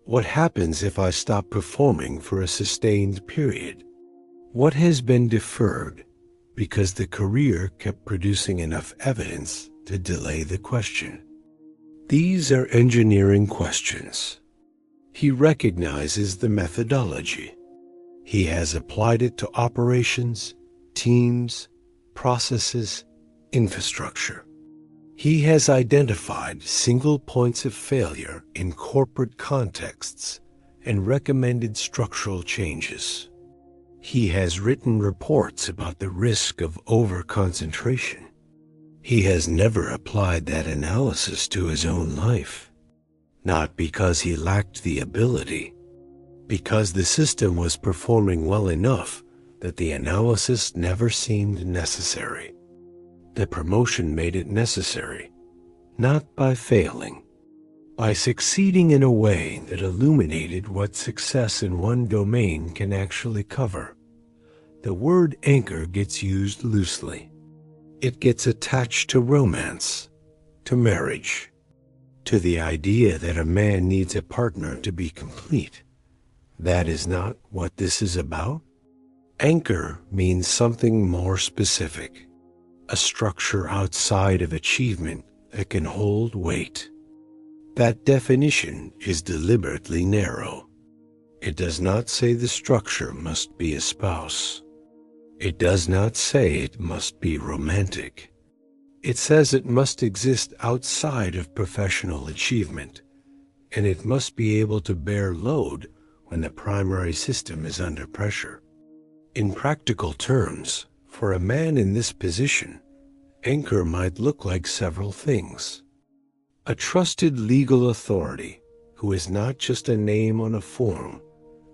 What happens if I stop performing for a sustained period? What has been deferred because the career kept producing enough evidence to delay the question? These are engineering questions. He recognizes the methodology. He has applied it to operations, teams, processes, infrastructure. He has identified single points of failure in corporate contexts and recommended structural changes. He has written reports about the risk of over-concentration. He has never applied that analysis to his own life, not because he lacked the ability, because the system was performing well enough that the analysis never seemed necessary. The promotion made it necessary, not by failing, by succeeding in a way that illuminated what success in one domain can actually cover. The word anchor gets used loosely. It gets attached to romance, to marriage, to the idea that a man needs a partner to be complete. That is not what this is about. Anchor means something more specific, a structure outside of achievement that can hold weight. That definition is deliberately narrow. It does not say the structure must be a spouse. It does not say it must be romantic. It says it must exist outside of professional achievement, and it must be able to bear load when the primary system is under pressure. In practical terms, for a man in this position, anchor might look like several things. A trusted legal authority who is not just a name on a form,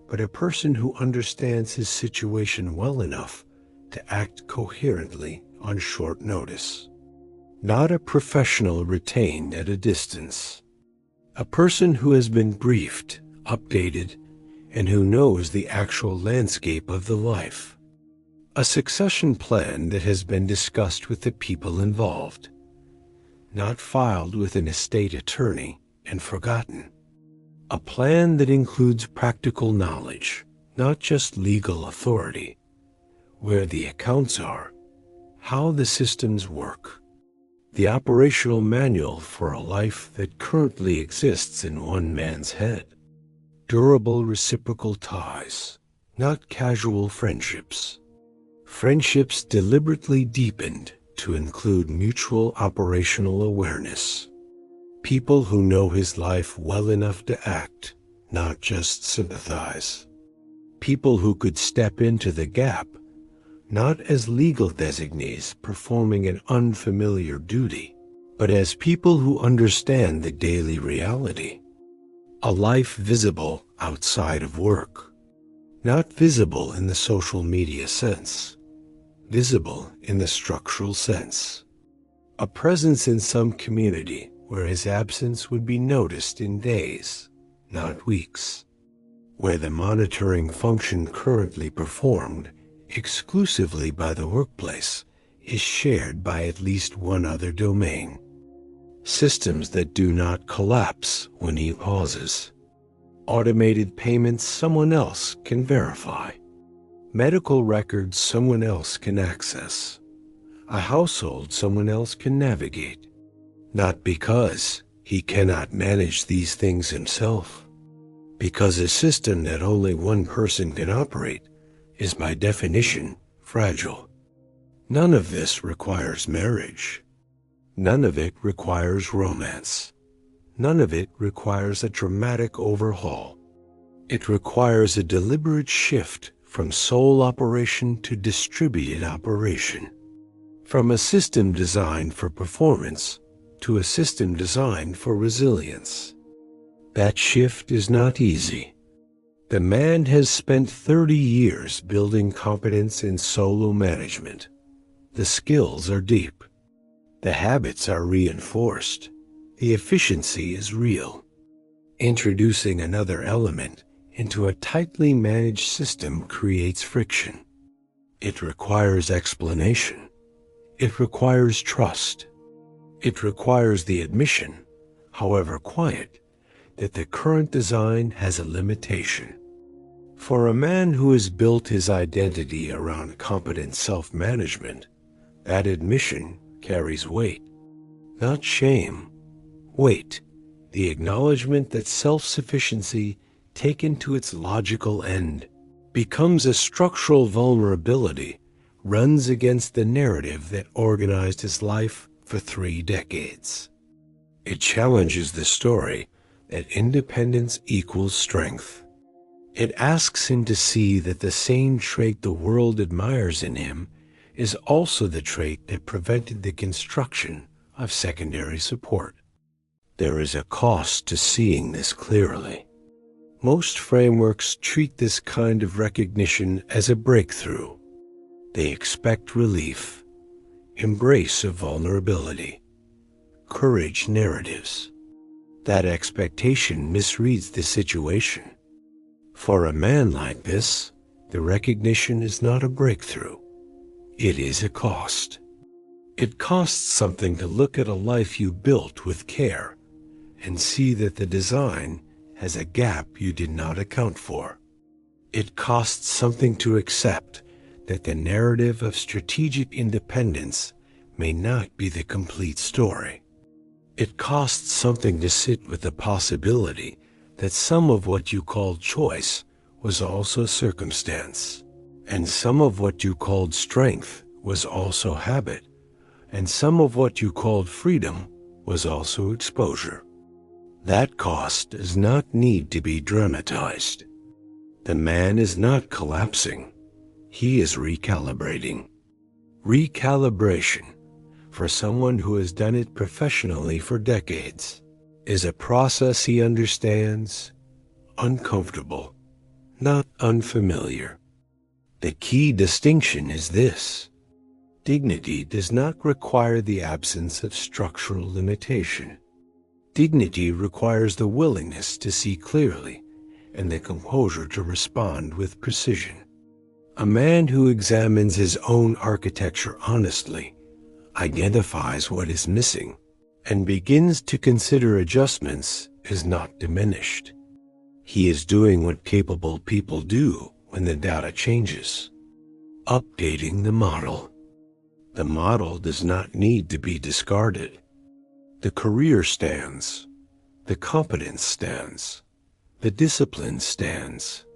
but a person who understands his situation well enough to act coherently on short notice. Not a professional retained at a distance. A person who has been briefed, updated, and who knows the actual landscape of the life. A succession plan that has been discussed with the people involved, not filed with an estate attorney and forgotten. A plan that includes practical knowledge, not just legal authority, where the accounts are, how the systems work, the operational manual for a life that currently exists in one man's head. Durable reciprocal ties, not casual friendships. Friendships deliberately deepened to include mutual operational awareness. People who know his life well enough to act, not just sympathize. People who could step into the gap, not as legal designees performing an unfamiliar duty, but as people who understand the daily reality. A life visible outside of work, not visible in the social media sense, visible in the structural sense. A presence in some community where his absence would be noticed in days, not weeks. Where the monitoring function currently performed exclusively by the workplace is shared by at least one other domain. Systems that do not collapse when he pauses. Automated payments someone else can verify. Medical records someone else can access. A household someone else can navigate. Not because he cannot manage these things himself, because a system that only one person can operate is by definition fragile. None of this requires marriage. None of it requires romance. None of it requires a dramatic overhaul. It requires a deliberate shift from sole operation to distributed operation. From a system designed for performance to a system designed for resilience. That shift is not easy. The man has spent 30 years building competence in solo management. The skills are deep. The habits are reinforced. The efficiency is real. Introducing another element into a tightly managed system creates friction. It requires explanation. It requires trust. It requires the admission, however quiet, that the current design has a limitation. For a man who has built his identity around competent self-management, that admission carries weight. Not shame, weight, the acknowledgement that self-sufficiency, taken to its logical end, becomes a structural vulnerability, runs against the narrative that organized his life for 3 decades. It challenges the story that independence equals strength. It asks him to see that the same trait the world admires in him is also the trait that prevented the construction of secondary support. There is a cost to seeing this clearly. Most frameworks treat this kind of recognition as a breakthrough. They expect relief, embrace of vulnerability, courage narratives. That expectation misreads the situation. For a man like this, the recognition is not a breakthrough. It is a cost. It costs something to look at a life you built with care and see that the design has a gap you did not account for. It costs something to accept that the narrative of strategic independence may not be the complete story. It costs something to sit with the possibility that some of what you called choice was also circumstance, and some of what you called strength was also habit, and some of what you called freedom was also exposure. That cost does not need to be dramatized. The man is not collapsing. He is recalibrating. Recalibration, for someone who has done it professionally for decades, is a process he understands, uncomfortable, not unfamiliar. The key distinction is this: dignity does not require the absence of structural limitation. Dignity requires the willingness to see clearly and the composure to respond with precision. A man who examines his own architecture honestly identifies what is missing and begins to consider adjustments is not diminished. He is doing what capable people do when the data changes, updating the model. The model does not need to be discarded. The career stands, the competence stands, the discipline stands.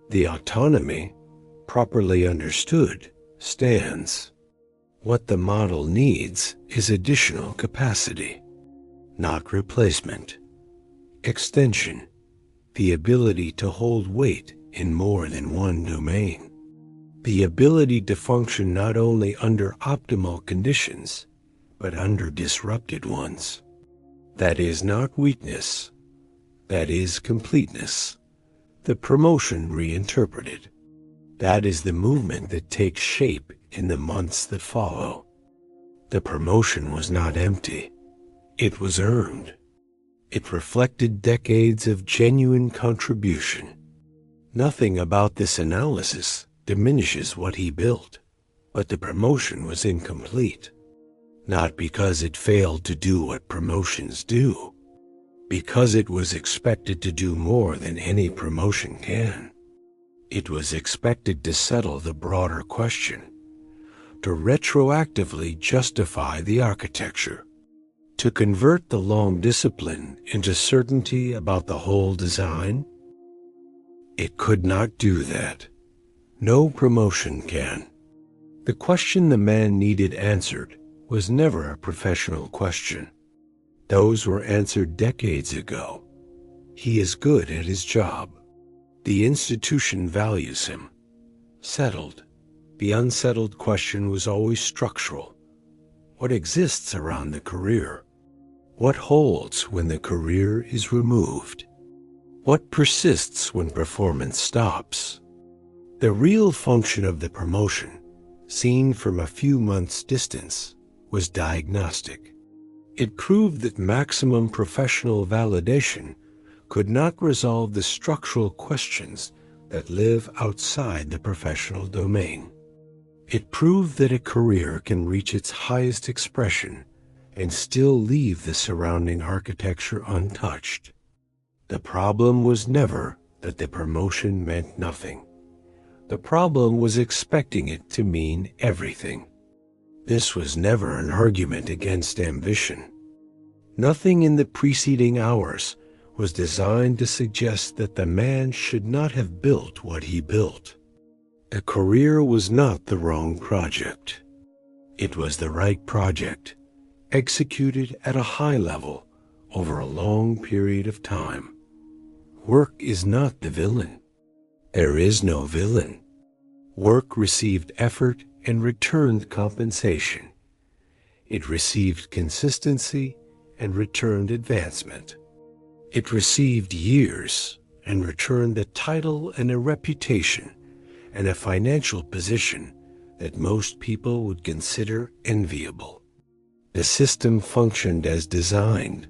The autonomy, properly understood, stands. What the model needs is additional capacity, not replacement. Extension, the ability to hold weight in more than one domain. The ability to function not only under optimal conditions, but under disrupted ones. That is not weakness. That is completeness. The promotion reinterpreted. That is the movement that takes shape in the months that follow. The promotion was not empty. It was earned. It reflected decades of genuine contribution. Nothing about this analysis diminishes what he built, but the promotion was incomplete. Not because it failed to do what promotions do, because it was expected to do more than any promotion can. It was expected to settle the broader question, to retroactively justify the architecture, to convert the long discipline into certainty about the whole design. It could not do that. No promotion can. The question the man needed answered was never a professional question. Those were answered decades ago. He is good at his job. The institution values him. Settled. The unsettled question was always structural. What exists around the career? What holds when the career is removed? What persists when performance stops? The real function of the promotion, seen from a few months' distance, was diagnostic. It proved that maximum professional validation could not resolve the structural questions that live outside the professional domain. It proved that a career can reach its highest expression and still leave the surrounding architecture untouched. The problem was never that the promotion meant nothing. The problem was expecting it to mean everything. This was never an argument against ambition. Nothing in the preceding hours was designed to suggest that the man should not have built what he built. A career was not the wrong project. It was the right project, executed at a high level over a long period of time. Work is not the villain. There is no villain. Work received effort and returned compensation. It received consistency and returned advancement. It received years and returned a title and a reputation and a financial position that most people would consider enviable. The system functioned as designed,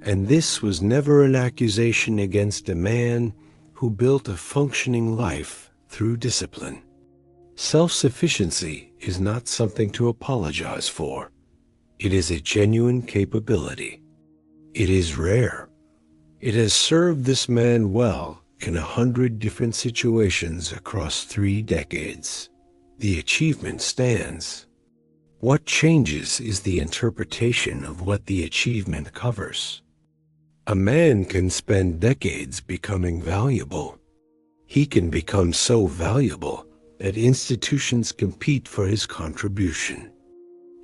and this was never an accusation against a man who built a functioning life through discipline. Self-sufficiency is not something to apologize for. It is a genuine capability. It is rare. It has served this man well in 100 different situations across 3 decades. The achievement stands. What changes is the interpretation of what the achievement covers. A man can spend decades becoming valuable. He can become so valuable that institutions compete for his contribution.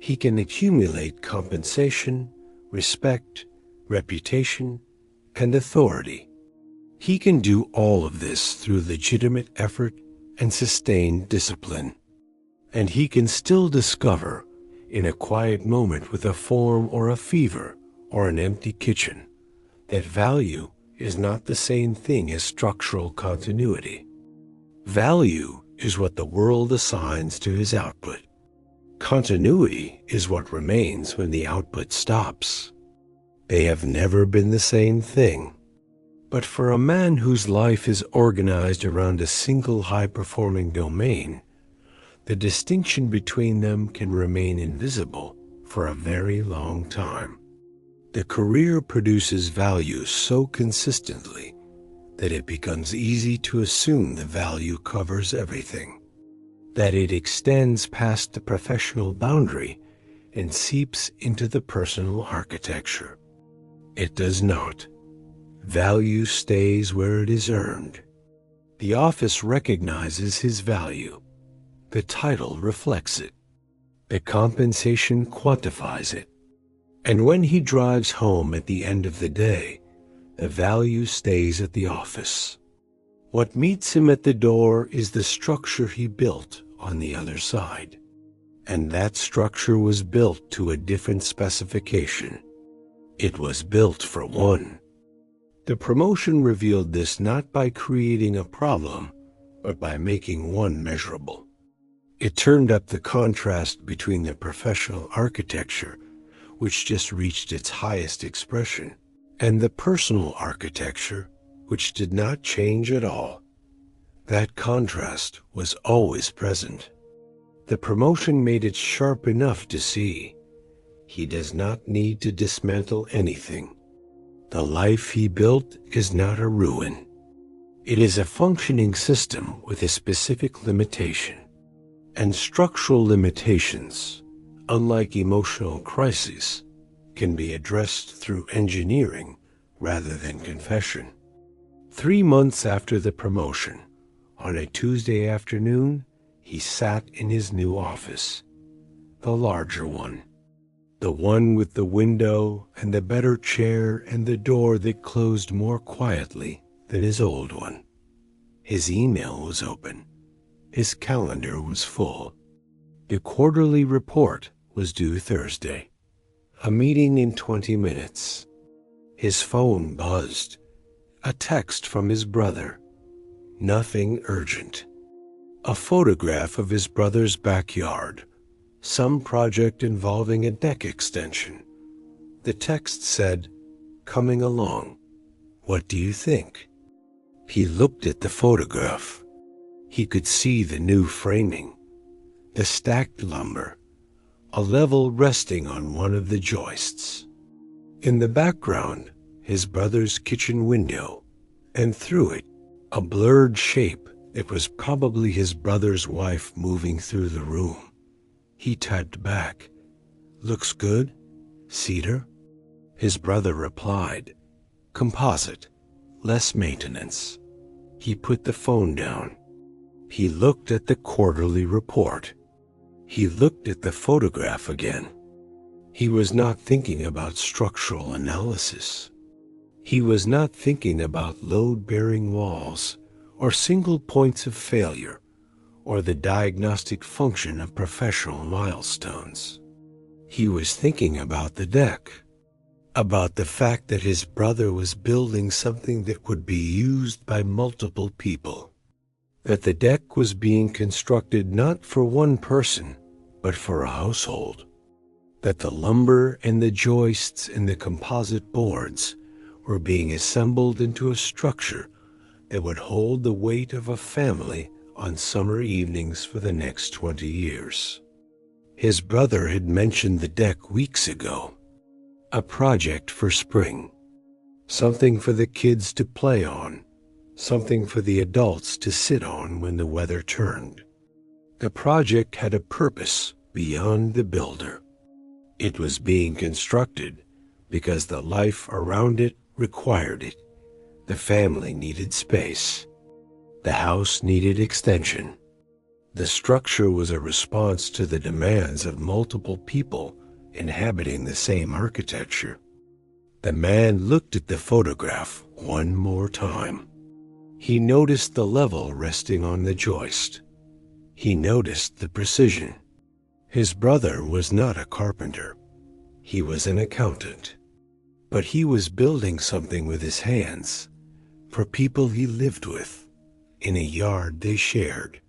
He can accumulate compensation, respect, reputation, and authority. He can do all of this through legitimate effort and sustained discipline. And he can still discover, in a quiet moment with a form or a fever or an empty kitchen, that value is not the same thing as structural continuity. Value is what the world assigns to his output. Continuity is what remains when the output stops. They have never been the same thing. But for a man whose life is organized around a single high-performing domain, the distinction between them can remain invisible for a very long time. The career produces value so consistently that it becomes easy to assume the value covers everything, that it extends past the professional boundary and seeps into the personal architecture. It does not. Value stays where it is earned. The office recognizes his value. The title reflects it. The compensation quantifies it. And when he drives home at the end of the day, the value stays at the office. What meets him at the door is the structure he built on the other side. And that structure was built to a different specification. It was built for one. The promotion revealed this not by creating a problem, but by making one measurable. It turned up the contrast between the professional architecture, which just reached its highest expression, and the personal architecture, which did not change at all. That contrast was always present. The promotion made it sharp enough to see. He does not need to dismantle anything. The life he built is not a ruin. It is a functioning system with a specific limitation. And structural limitations, unlike emotional crises, can be addressed through engineering rather than confession. 3 months after the promotion, on a Tuesday afternoon, he sat in his new office, the larger one. The one with the window and the better chair and the door that closed more quietly than his old one. His email was open. His calendar was full. The quarterly report was due Thursday. A meeting in 20 minutes. His phone buzzed. A text from his brother. Nothing urgent. A photograph of his brother's backyard. Some project involving a deck extension. The text said, "Coming along." What do you think? He looked at the photograph. He could see the new framing, the stacked lumber, a level resting on one of the joists. In the background, his brother's kitchen window, and through it, a blurred shape that was probably his brother's wife moving through the room. He typed back, "Looks good? Cedar?" His brother replied, "Composite, less maintenance." He put the phone down. He looked at the quarterly report. He looked at the photograph again. He was not thinking about structural analysis. He was not thinking about load-bearing walls or single points of failure or the diagnostic function of professional milestones. He was thinking about the deck, about the fact that his brother was building something that would be used by multiple people, that the deck was being constructed not for one person, but for a household, that the lumber and the joists and the composite boards were being assembled into a structure that would hold the weight of a family on summer evenings for the next 20 years. His brother had mentioned the deck weeks ago, a project for spring, something for the kids to play on, something for the adults to sit on when the weather turned. The project had a purpose beyond the builder. It was being constructed because the life around it required it. The family needed space. The house needed extension. The structure was a response to the demands of multiple people inhabiting the same architecture. The man looked at the photograph one more time. He noticed the level resting on the joist. He noticed the precision. His brother was not a carpenter. He was an accountant. But he was building something with his hands for people he lived with in a yard they shared.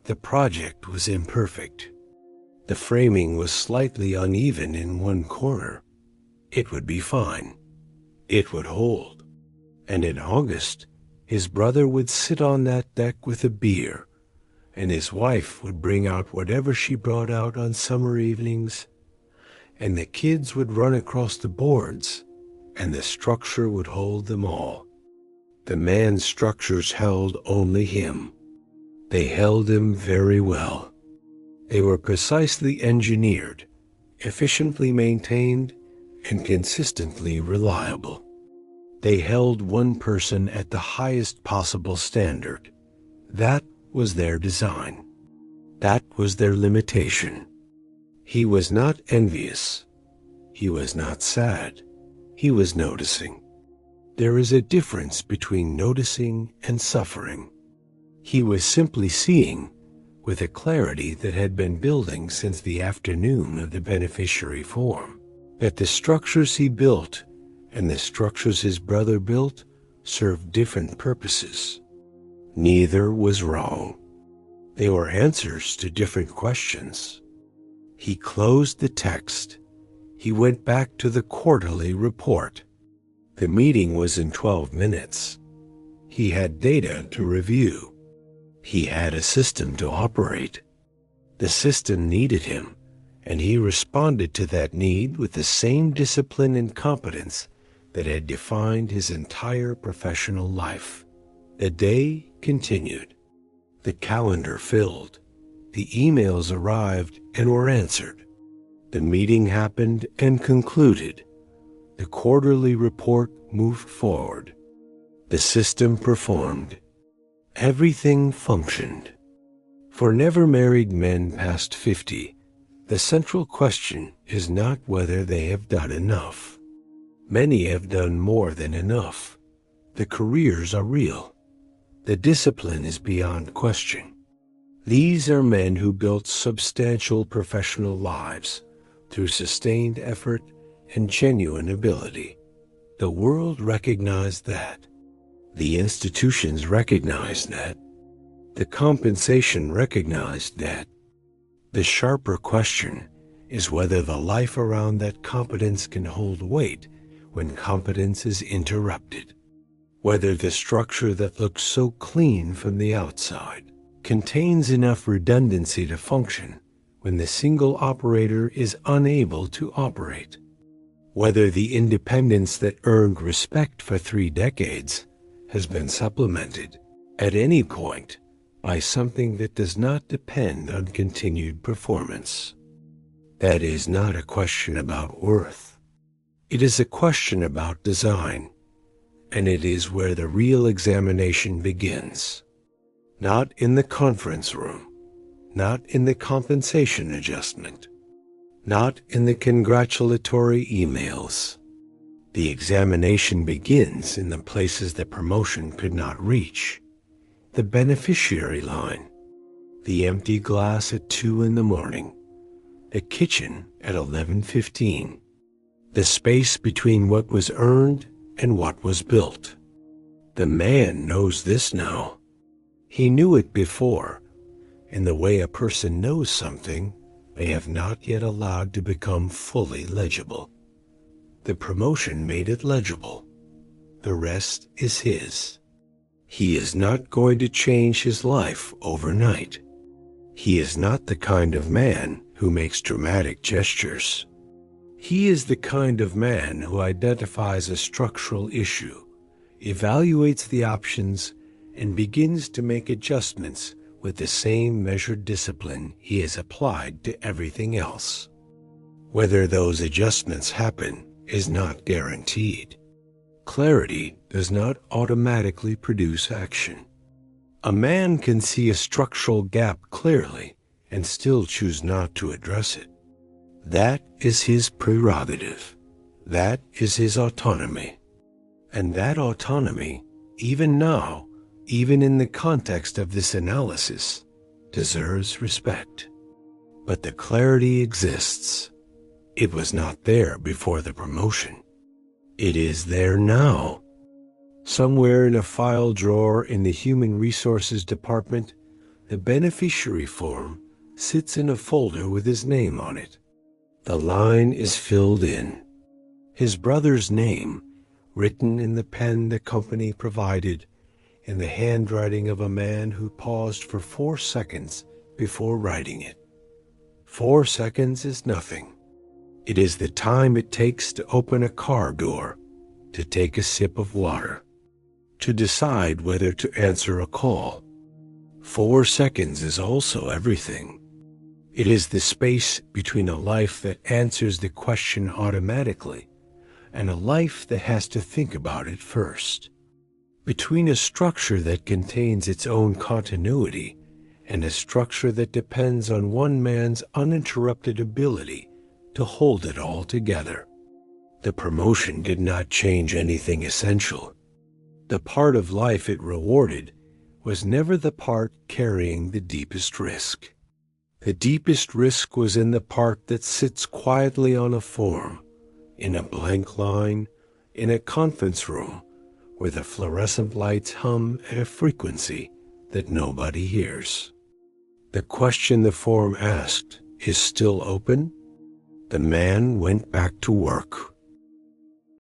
The project was imperfect. The framing was slightly uneven in one corner. It would be fine. It would hold. And in August, his brother would sit on that deck with a beer, and his wife would bring out whatever she brought out on summer evenings, and the kids would run across the boards, and the structure would hold them all. The man's structures held only him. They held him very well. They were precisely engineered, efficiently maintained, and consistently reliable. They held one person at the highest possible standard. That was their design. That was their limitation. He was not envious. He was not sad. He was noticing. There is a difference between noticing and suffering. He was simply seeing, with a clarity that had been building since the afternoon of the beneficiary form, that the structures he built and the structures his brother built served different purposes. Neither was wrong. They were answers to different questions. He closed the text. He went back to the quarterly report. The meeting was in 12 minutes. He had data to review. He had a system to operate. The system needed him, and he responded to that need with the same discipline and competence that had defined his entire professional life. The day continued. The calendar filled. The emails arrived and were answered. The meeting happened and concluded. The quarterly report moved forward. The system performed. Everything functioned. For never-married men past 50, the central question is not whether they have done enough. Many have done more than enough. The careers are real. The discipline is beyond question. These are men who built substantial professional lives through sustained effort and genuine ability. The world recognized that. The institutions recognized that. The compensation recognized that. The sharper question is whether the life around that competence can hold weight when competence is interrupted. whether the structure that looks so clean from the outside contains enough redundancy to function when the single operator is unable to operate, whether the independence that earned respect for 3 decades has been supplemented at any point by something that does not depend on continued performance. That is not a question about worth. It is a question about design, and it is where the real examination begins. Not in the conference room, not in the compensation adjustment, not in the congratulatory emails. The examination begins in the places that promotion could not reach. The beneficiary line, the empty glass at 2 in the morning, the kitchen at 11:15, the space between what was earned and what was built. The man knows this now. He knew it before, in the way a person knows something they have not yet allowed to become fully legible. The promotion made it legible. The rest is his. He is not going to change his life overnight. He is not the kind of man who makes dramatic gestures. He is the kind of man who identifies a structural issue, evaluates the options, and begins to make adjustments with the same measured discipline he has applied to everything else. Whether those adjustments happen is not guaranteed. Clarity does not automatically produce action. A man can see a structural gap clearly and still choose not to address it. That is his prerogative. That is his autonomy. And that autonomy, even now, even in the context of this analysis, deserves respect. But the clarity exists. It was not there before the promotion. It is there now. Somewhere in a file drawer in the Human Resources Department, the beneficiary form sits in a folder with his name on it. The line is filled in. His brother's name, written in the pen the company provided, in the handwriting of a man who paused for 4 seconds before writing it. 4 seconds is nothing. It is the time it takes to open a car door, to take a sip of water, to decide whether to answer a call. 4 seconds is also everything. It is the space between a life that answers the question automatically and a life that has to think about it first. Between a structure that contains its own continuity and a structure that depends on one man's uninterrupted ability to hold it all together. The promotion did not change anything essential. The part of life it rewarded was never the part carrying the deepest risk. The deepest risk was in the part that sits quietly on a form, in a blank line, in a conference room, where the fluorescent lights hum at a frequency that nobody hears. The question the form asked is still open. The man went back to work.